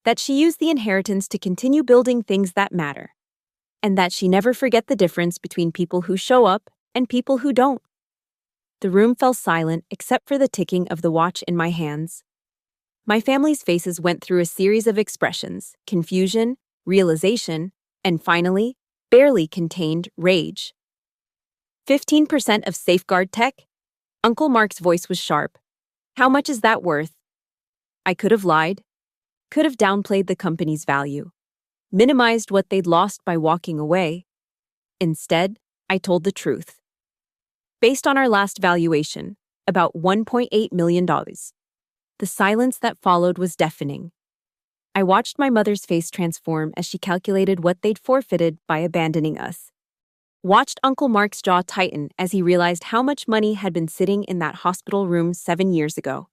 "That she use the inheritance to continue building things that matter, and that she never forget the difference between people who show up and people who don't." The room fell silent except for the ticking of the watch in my hands. My family's faces went through a series of expressions: confusion, realization, and finally, barely contained rage. 15% of Safeguard Tech? Uncle Mark's voice was sharp. "How much is that worth?" I could have lied, could have downplayed the company's value, minimized what they'd lost by walking away. Instead, I told the truth. Based on our last valuation, about $1.8 million. The silence that followed was deafening. I watched my mother's face transform as she calculated what they'd forfeited by abandoning us. Watched Uncle Mark's jaw tighten as he realized how much money had been sitting in that hospital room 7 years ago.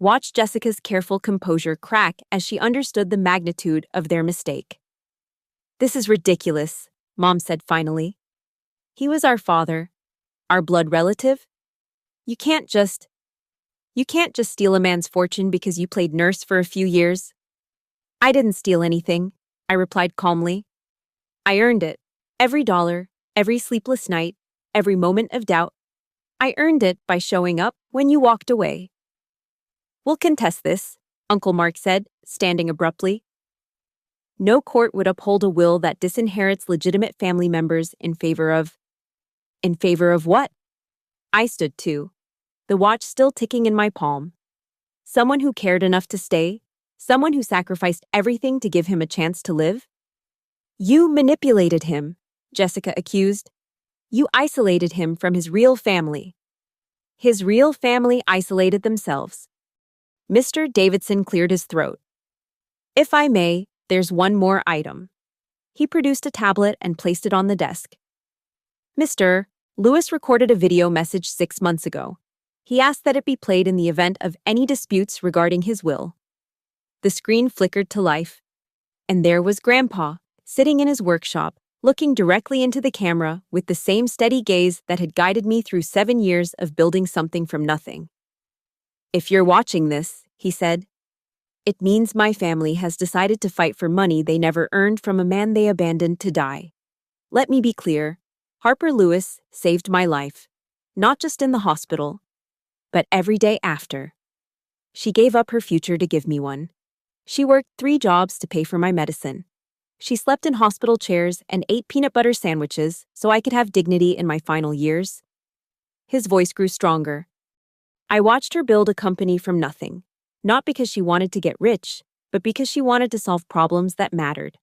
Watch Jessica's careful composure crack as she understood the magnitude of their mistake. "This is ridiculous," Mom said finally. "He was our father, our blood relative. You can't just steal a man's fortune because you played nurse for a few years." "I didn't steal anything," I replied calmly. "I earned it. Every dollar, every sleepless night, every moment of doubt. I earned it by showing up when you walked away." "We'll contest this," Uncle Mark said, standing abruptly. "No court would uphold a will that disinherits legitimate family members in favor of..." "In favor of what?" I stood too, the watch still ticking in my palm. "Someone who cared enough to stay, someone who sacrificed everything to give him a chance to live." "You manipulated him," Jessica accused. "You isolated him from his real family." "His real family isolated themselves." Mr. Davidson cleared his throat. "If I may, there's one more item." He produced a tablet and placed it on the desk. "Mr. Lewis recorded a video message 6 months ago. He asked that it be played in the event of any disputes regarding his will." The screen flickered to life, and there was Grandpa, sitting in his workshop, looking directly into the camera with the same steady gaze that had guided me through 7 years of building something from nothing. "If you're watching this," he said, "it means my family has decided to fight for money they never earned from a man they abandoned to die. Let me be clear, Harper Lewis saved my life, not just in the hospital, but every day after. She gave up her future to give me one. She worked 3 jobs to pay for my medicine. She slept in hospital chairs and ate peanut butter sandwiches so I could have dignity in my final years." His voice grew stronger. "I watched her build a company from nothing, not because she wanted to get rich, but because she wanted to solve problems that mattered.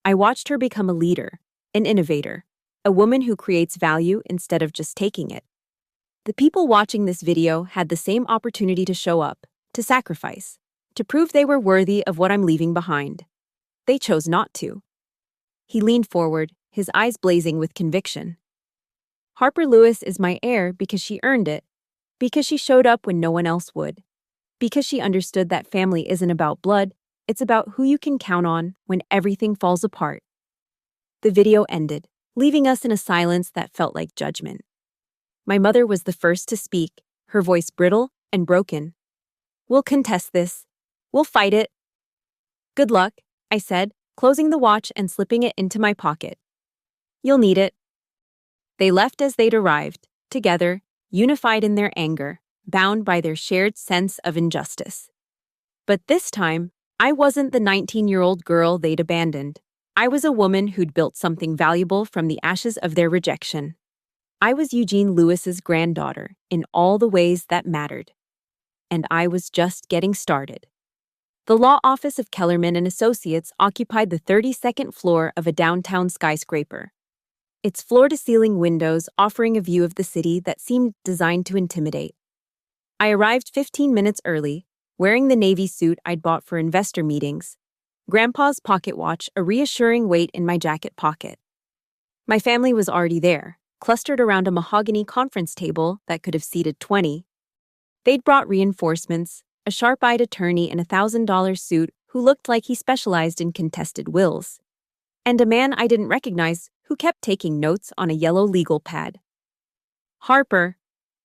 I watched her become a leader, an innovator, a woman who creates value instead of just taking it. The people watching this video had the same opportunity to show up, to sacrifice, to prove they were worthy of what I'm leaving behind. They chose not to." He leaned forward, his eyes blazing with conviction. "Harper Lewis is my heir because she earned it, because she showed up when no one else would, because she understood that family isn't about blood, it's about who you can count on when everything falls apart." The video ended, leaving us in a silence that felt like judgment. My mother was the first to speak, her voice brittle and broken. "We'll contest this. We'll fight it." "Good luck," I said, closing the watch and slipping it into my pocket. "You'll need it." They left as they'd arrived, together, unified in their anger, bound by their shared sense of injustice. But this time, I wasn't the 19-year-old girl they'd abandoned. I was a woman who'd built something valuable from the ashes of their rejection. I was Eugene Lewis's granddaughter in all the ways that mattered. And I was just getting started. The law office of Kellerman and Associates occupied the 32nd floor of a downtown skyscraper, its floor-to-ceiling windows offering a view of the city that seemed designed to intimidate. I arrived 15 minutes early, wearing the navy suit I'd bought for investor meetings, Grandpa's pocket watch a reassuring weight in my jacket pocket. My family was already there, clustered around a mahogany conference table that could have seated 20. They'd brought reinforcements, a sharp-eyed attorney in a $1,000 suit who looked like he specialized in contested wills, and a man I didn't recognize who kept taking notes on a yellow legal pad. "Harper,"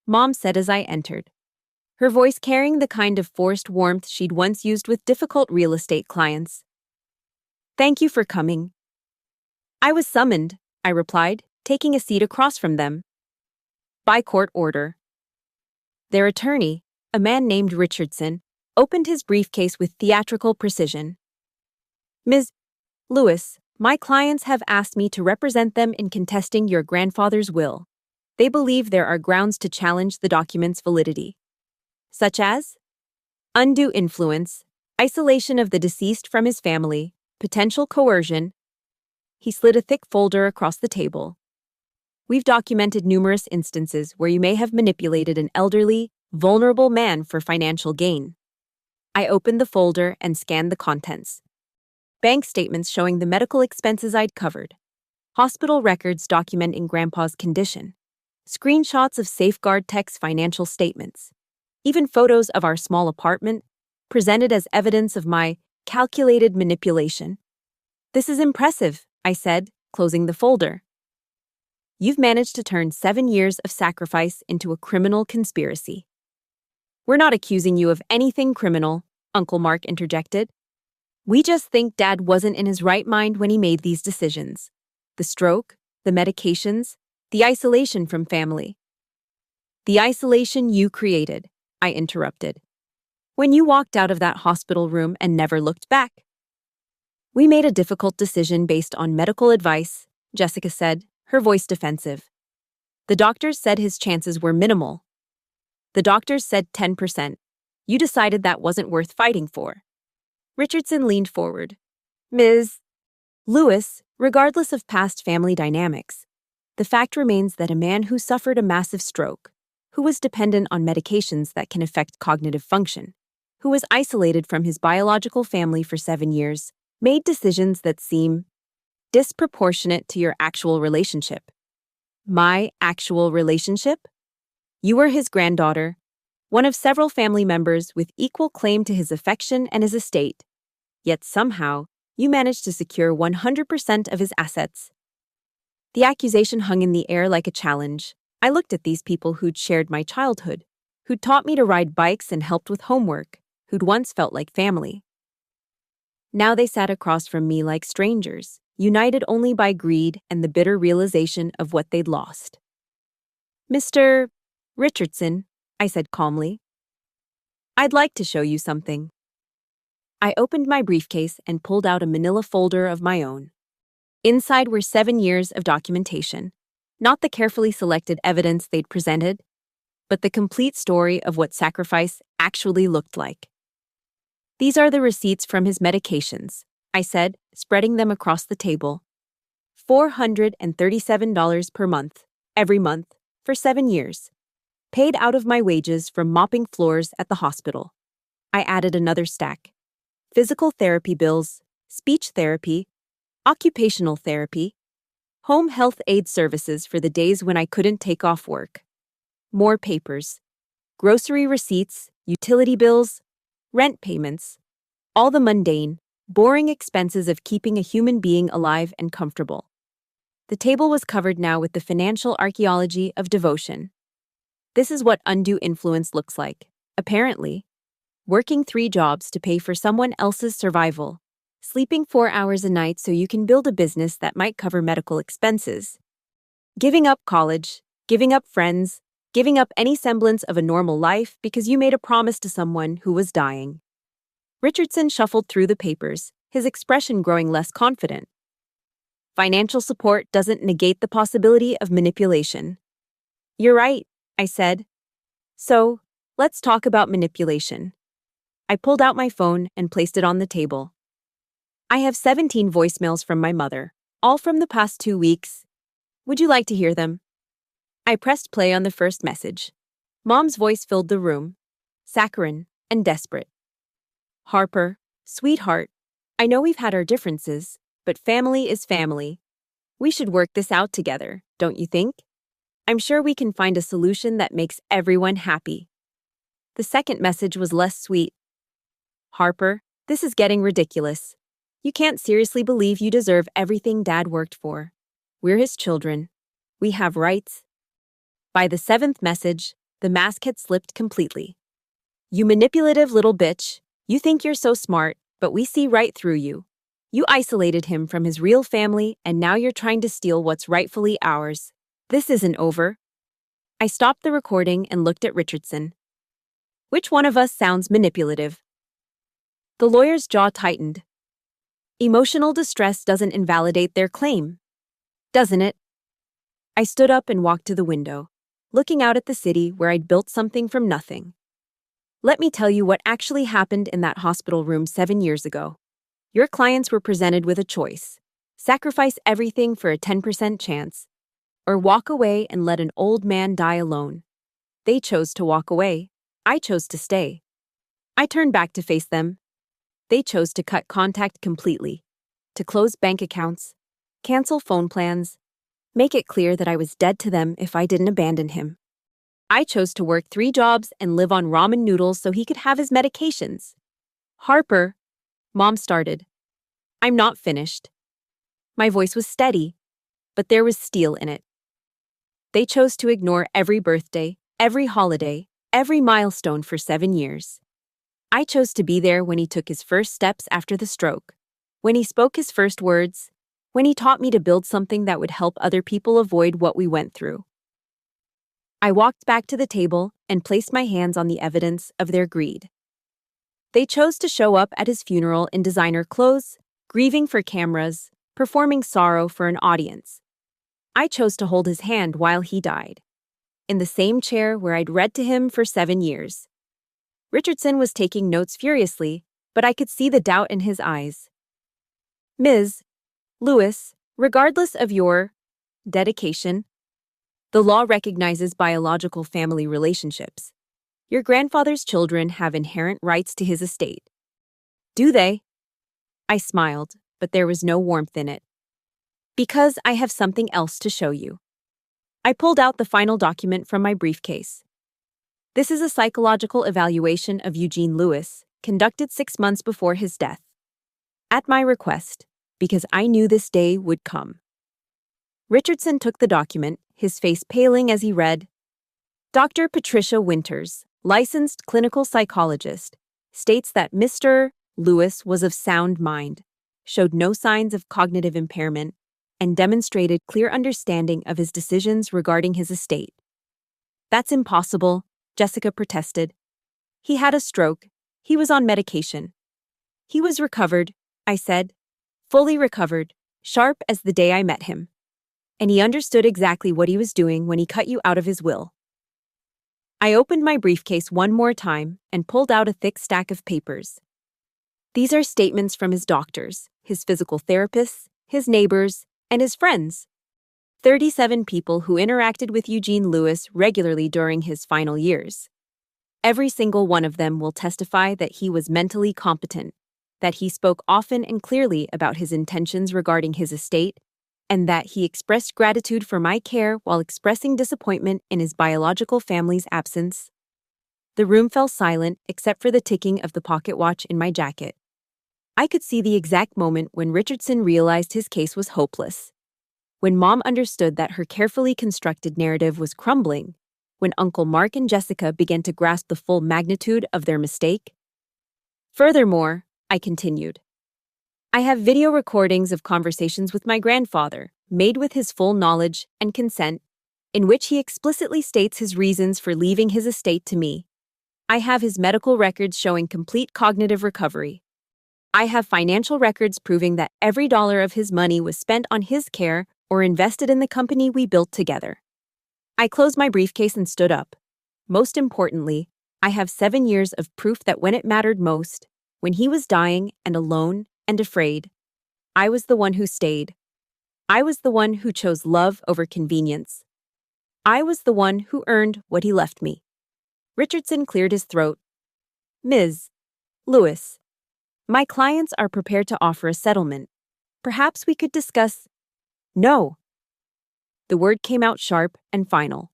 Mom said as I entered, her voice carrying the kind of forced warmth she'd once used with difficult real estate clients. "Thank you for coming." "I was summoned," I replied, taking a seat across from them. "By court order." Their attorney, a man named Richardson, opened his briefcase with theatrical precision. "Ms. Lewis, my clients have asked me to represent them in contesting your grandfather's will. They believe there are grounds to challenge the document's validity, such as undue influence, isolation of the deceased from his family, potential coercion." He slid a thick folder across the table. "We've documented numerous instances where you may have manipulated an elderly, vulnerable man for financial gain." I opened the folder and scanned the contents. Bank statements showing the medical expenses I'd covered, hospital records documenting Grandpa's condition, screenshots of Safeguard Tech's financial statements, Even photos of our small apartment, presented as evidence of my calculated manipulation. This is impressive, I said, closing the folder. You've managed to turn 7 years of sacrifice into a criminal conspiracy. We're not accusing you of anything criminal, Uncle Mark interjected. We just think Dad wasn't in his right mind when he made these decisions. The stroke, the medications, the isolation from family. The isolation you created, I interrupted. When you walked out of that hospital room and never looked back. We made a difficult decision based on medical advice, Jessica said, her voice defensive. The doctors said his chances were minimal. The doctors said 10%. You decided that wasn't worth fighting for. Richardson leaned forward. Ms. Lewis, regardless of past family dynamics, the fact remains that a man who suffered a massive stroke, who was dependent on medications that can affect cognitive function, who was isolated from his biological family for 7 years, made decisions that seem disproportionate to your actual relationship. My actual relationship? You were his granddaughter, one of several family members with equal claim to his affection and his estate. Yet somehow, you managed to secure 100% of his assets. The accusation hung in the air like a challenge. I looked at these people who'd shared my childhood, who'd taught me to ride bikes and helped with homework, who'd once felt like family. Now they sat across from me like strangers, united only by greed and the bitter realization of what they'd lost. Mr. Richardson, I said calmly, I'd like to show you something. I opened my briefcase and pulled out a manila folder of my own. Inside were 7 years of documentation, not the carefully selected evidence they'd presented, but the complete story of what sacrifice actually looked like. These are the receipts from his medications, I said, spreading them across the table. $437 per month, every month, for 7 years. Paid out of my wages from mopping floors at the hospital. I added another stack. Physical therapy bills, speech therapy, occupational therapy, home health aid services for the days when I couldn't take off work. More papers. Grocery receipts, utility bills, rent payments, all the mundane, boring expenses of keeping a human being alive and comfortable. The table was covered now with the financial archaeology of devotion. This is what undue influence looks like, apparently. Working 3 jobs to pay for someone else's survival, sleeping 4 hours a night so you can build a business that might cover medical expenses, giving up college, giving up friends, giving up any semblance of a normal life because you made a promise to someone who was dying. Richardson shuffled through the papers, his expression growing less confident. Financial support doesn't negate the possibility of manipulation. You're right, I said. So, let's talk about manipulation. I pulled out my phone and placed it on the table. I have 17 voicemails from my mother, all from the past 2 weeks. Would you like to hear them? I pressed play on the first message. Mom's voice filled the room, saccharine and desperate. Harper, sweetheart, I know we've had our differences, but family is family. We should work this out together, don't you think? I'm sure we can find a solution that makes everyone happy. The second message was less sweet. Harper, this is getting ridiculous. You can't seriously believe you deserve everything Dad worked for. We're his children. We have rights. By the 7th message, the mask had slipped completely. You manipulative little bitch. You think you're so smart, but we see right through you. You isolated him from his real family, and now you're trying to steal what's rightfully ours. This isn't over. I stopped the recording and looked at Richardson. Which one of us sounds manipulative? The lawyer's jaw tightened. Emotional distress doesn't invalidate their claim, doesn't it? I stood up and walked to the window, looking out at the city where I'd built something from nothing. Let me tell you what actually happened in that hospital room 7 years ago. Your clients were presented with a choice: sacrifice everything for a 10% chance, or walk away and let an old man die alone. They chose to walk away. I chose to stay. I turned back to face them. They chose to cut contact completely, to close bank accounts, cancel phone plans, make it clear that I was dead to them if I didn't abandon him. I chose to work 3 jobs and live on ramen noodles so he could have his medications. Harper, Mom started. I'm not finished. My voice was steady, but there was steel in it. They chose to ignore every birthday, every holiday, every milestone for 7 years. I chose to be there when he took his first steps after the stroke, when he spoke his first words, when he taught me to build something that would help other people avoid what we went through. I walked back to the table and placed my hands on the evidence of their greed. They chose to show up at his funeral in designer clothes, grieving for cameras, performing sorrow for an audience. I chose to hold his hand while he died, in the same chair where I'd read to him for 7 years. Richardson was taking notes furiously, but I could see the doubt in his eyes. Ms. Lewis, regardless of your dedication, the law recognizes biological family relationships. Your grandfather's children have inherent rights to his estate. Do they? I smiled, but there was no warmth in it. Because I have something else to show you. I pulled out the final document from my briefcase. This is a psychological evaluation of Eugene Lewis, conducted 6 months before his death. At my request, because I knew this day would come. Richardson took the document, his face paling as he read. Dr. Patricia Winters, licensed clinical psychologist, states that Mr. Lewis was of sound mind, showed no signs of cognitive impairment, and demonstrated clear understanding of his decisions regarding his estate. That's impossible, Jessica protested. He had a stroke. He was on medication. He was recovered, I said. Fully recovered, sharp as the day I met him. And he understood exactly what he was doing when he cut you out of his will. I opened my briefcase one more time and pulled out a thick stack of papers. These are statements from his doctors, his physical therapists, his neighbors, and his friends. 37 people who interacted with Eugene Lewis regularly during his final years. Every single one of them will testify that he was mentally competent, that he spoke often and clearly about his intentions regarding his estate, and that he expressed gratitude for my care while expressing disappointment in his biological family's absence. The room fell silent except for the ticking of the pocket watch in my jacket. I could see the exact moment when Richardson realized his case was hopeless. When Mom understood that her carefully constructed narrative was crumbling. When Uncle Mark and Jessica began to grasp the full magnitude of their mistake. Furthermore, I continued. I have video recordings of conversations with my grandfather, made with his full knowledge and consent, in which he explicitly states his reasons for leaving his estate to me. I have his medical records showing complete cognitive recovery. I have financial records proving that every dollar of his money was spent on his care or invested in the company we built together. I closed my briefcase and stood up. Most importantly, I have 7 years of proof that when it mattered most, when he was dying and alone and afraid, I was the one who stayed. I was the one who chose love over convenience. I was the one who earned what he left me. Richardson cleared his throat. Ms. Lewis, my clients are prepared to offer a settlement. Perhaps we could discuss. No. The word came out sharp and final.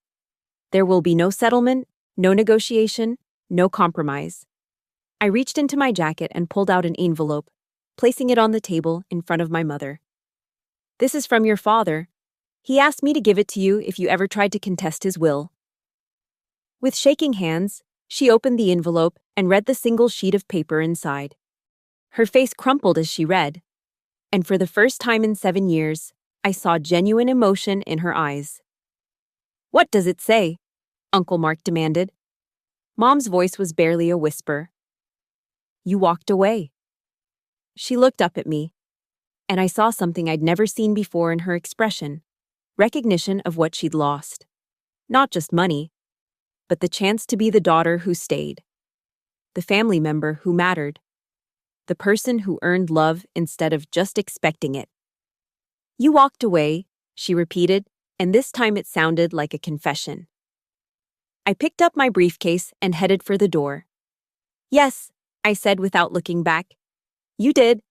There will be no settlement, no negotiation, no compromise. I reached into my jacket and pulled out an envelope, placing it on the table in front of my mother. This is from your father. He asked me to give it to you if you ever tried to contest his will. With shaking hands, she opened the envelope and read the single sheet of paper inside. Her face crumpled as she read, and for the first time in 7 years, I saw genuine emotion in her eyes. What does it say? Uncle Mark demanded. Mom's voice was barely a whisper. You walked away. She looked up at me, and I saw something I'd never seen before in her expression, recognition of what she'd lost. Not just money, but the chance to be the daughter who stayed, the family member who mattered, the person who earned love instead of just expecting it. You walked away, she repeated, and this time it sounded like a confession. I picked up my briefcase and headed for the door. Yes, I said without looking back. You did.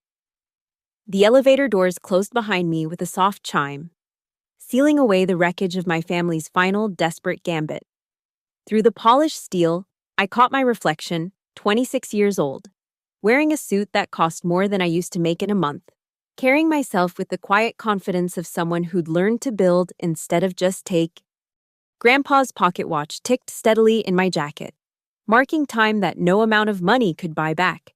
The elevator doors closed behind me with a soft chime, sealing away the wreckage of my family's final desperate gambit. Through the polished steel, I caught my reflection, 26 years old, wearing a suit that cost more than I used to make in a month, carrying myself with the quiet confidence of someone who'd learned to build instead of just take. Grandpa's pocket watch ticked steadily in my jacket, marking time that no amount of money could buy back.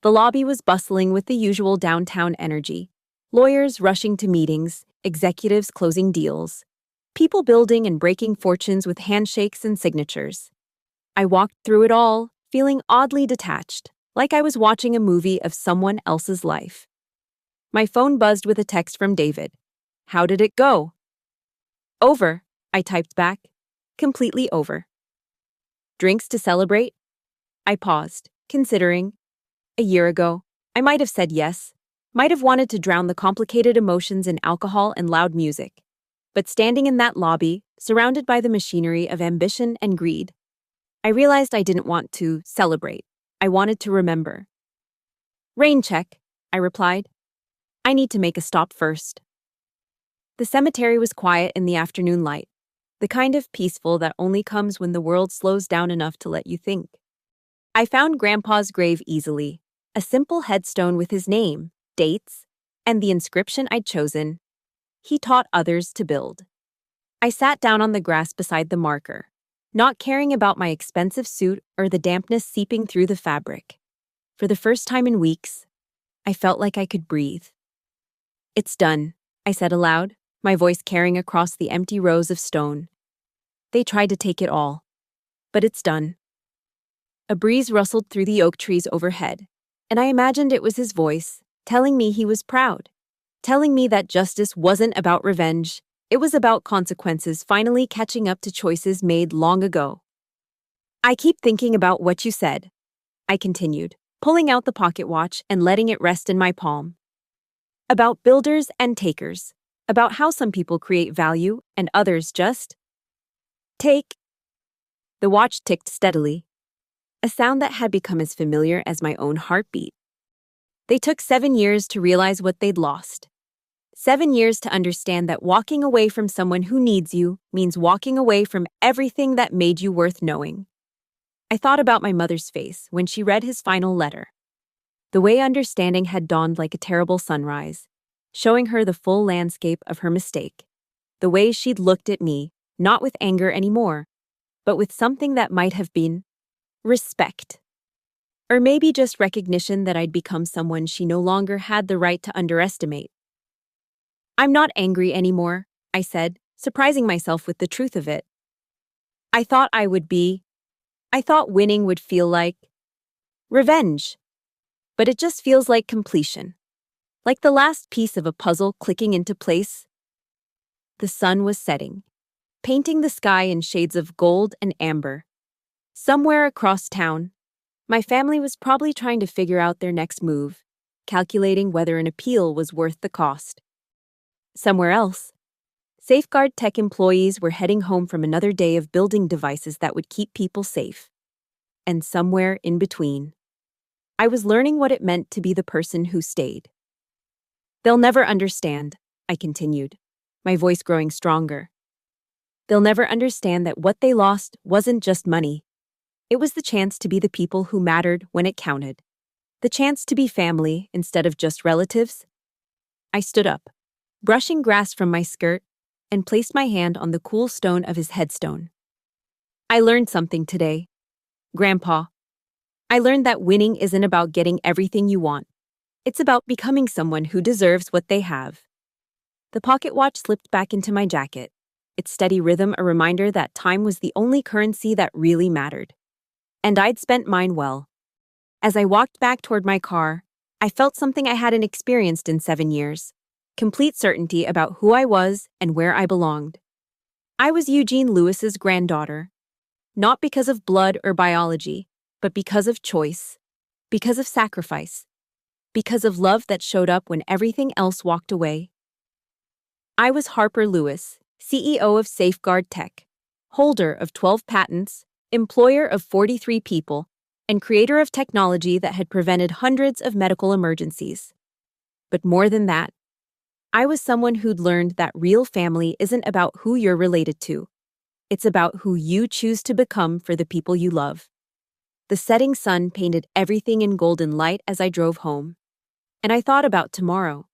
The lobby was bustling with the usual downtown energy. Lawyers rushing to meetings, executives closing deals, people building and breaking fortunes with handshakes and signatures. I walked through it all, feeling oddly detached, like I was watching a movie of someone else's life. My phone buzzed with a text from David. "How did it go?" "Over," I typed back. "Completely over." "Drinks to celebrate?" I paused, considering. A year ago, I might have said yes, might have wanted to drown the complicated emotions in alcohol and loud music. But standing in that lobby, surrounded by the machinery of ambition and greed, I realized I didn't want to celebrate. I wanted to remember. "Rain check," I replied. "I need to make a stop first." The cemetery was quiet in the afternoon light, the kind of peaceful that only comes when the world slows down enough to let you think. I found Grandpa's grave easily, a simple headstone with his name, dates, and the inscription I'd chosen. He taught others to build. I sat down on the grass beside the marker, not caring about my expensive suit or the dampness seeping through the fabric. For the first time in weeks, I felt like I could breathe. "It's done," I said aloud, my voice carrying across the empty rows of stone. "They tried to take it all, but it's done." A breeze rustled through the oak trees overhead, and I imagined it was his voice, telling me he was proud, telling me that justice wasn't about revenge, it was about consequences finally catching up to choices made long ago. "I keep thinking about what you said," I continued, pulling out the pocket watch and letting it rest in my palm. "About builders and takers, about how some people create value and others just take." The watch ticked steadily, a sound that had become as familiar as my own heartbeat. They took 7 years to realize what they'd lost. 7 years to understand that walking away from someone who needs you means walking away from everything that made you worth knowing. I thought about my mother's face when she read his final letter. The way understanding had dawned like a terrible sunrise, showing her the full landscape of her mistake. The way she'd looked at me, not with anger anymore, but with something that might have been respect. Or maybe just recognition that I'd become someone she no longer had the right to underestimate. "I'm not angry anymore," I said, surprising myself with the truth of it. I thought I would be. I thought winning would feel like revenge. But it just feels like completion. Like the last piece of a puzzle clicking into place. The sun was setting, painting the sky in shades of gold and amber. Somewhere across town, my family was probably trying to figure out their next move, calculating whether an appeal was worth the cost. Somewhere else, Safeguard Tech employees were heading home from another day of building devices that would keep people safe. And somewhere in between, I was learning what it meant to be the person who stayed. "They'll never understand," I continued, my voice growing stronger. "They'll never understand that what they lost wasn't just money. It was the chance to be the people who mattered when it counted. The chance to be family instead of just relatives." I stood up, brushing grass from my skirt, and placed my hand on the cool stone of his headstone. "I learned something today, Grandpa. I learned that winning isn't about getting everything you want. It's about becoming someone who deserves what they have." The pocket watch slipped back into my jacket, its steady rhythm a reminder that time was the only currency that really mattered. And I'd spent mine well. As I walked back toward my car, I felt something I hadn't experienced in 7 years. Complete certainty about who I was and where I belonged. I was Eugene Lewis's granddaughter, not because of blood or biology, but because of choice, because of sacrifice, because of love that showed up when everything else walked away. I was Harper Lewis, CEO of Safeguard Tech, holder of 12 patents, employer of 43 people, and creator of technology that had prevented hundreds of medical emergencies. But more than that, I was someone who'd learned that real family isn't about who you're related to. It's about who you choose to become for the people you love. The setting sun painted everything in golden light as I drove home. And I thought about tomorrow,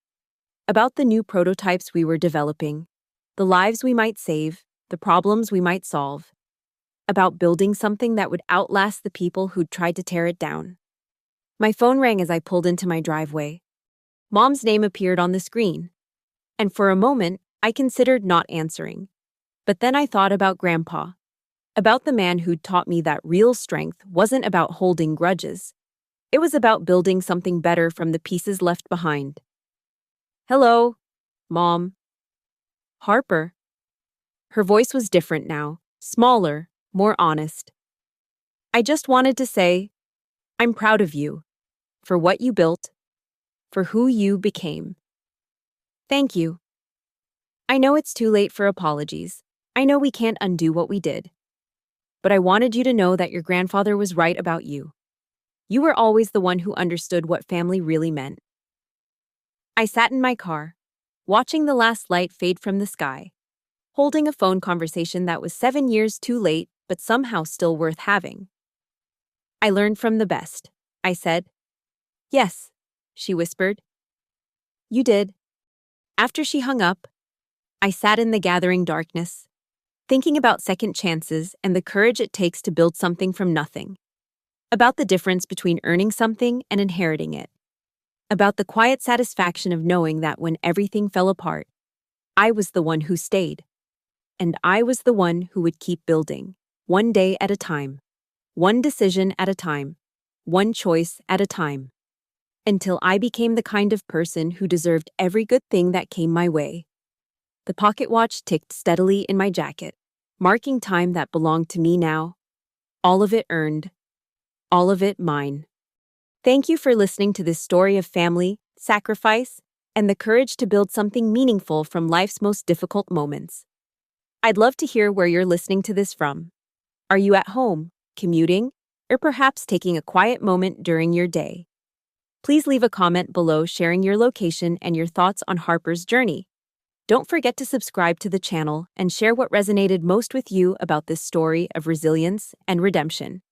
about the new prototypes we were developing, the lives we might save, the problems we might solve, about building something that would outlast the people who'd tried to tear it down. My phone rang as I pulled into my driveway. Mom's name appeared on the screen, and for a moment, I considered not answering. But then I thought about Grandpa, about the man who'd taught me that real strength wasn't about holding grudges. It was about building something better from the pieces left behind. "Hello, Mom." "Harper." Her voice was different now, smaller, more honest. "I just wanted to say, I'm proud of you, for what you built, for who you became." "Thank you. I know it's too late for apologies. I know we can't undo what we did. But I wanted you to know that your grandfather was right about you. You were always the one who understood what family really meant." I sat in my car, watching the last light fade from the sky, holding a phone conversation that was 7 years too late but somehow still worth having. "I learned from the best," I said. "Yes," she whispered. "You did." After she hung up, I sat in the gathering darkness, thinking about second chances and the courage it takes to build something from nothing. About the difference between earning something and inheriting it. About the quiet satisfaction of knowing that when everything fell apart, I was the one who stayed. And I was the one who would keep building, one day at a time, one decision at a time, one choice at a time, until I became the kind of person who deserved every good thing that came my way. The pocket watch ticked steadily in my jacket, marking time that belonged to me now. All of it earned. All of it mine. Thank you for listening to this story of family, sacrifice, and the courage to build something meaningful from life's most difficult moments. I'd love to hear where you're listening to this from. Are you at home, commuting, or perhaps taking a quiet moment during your day? Please leave a comment below sharing your location and your thoughts on Harper's journey. Don't forget to subscribe to the channel and share what resonated most with you about this story of resilience and redemption.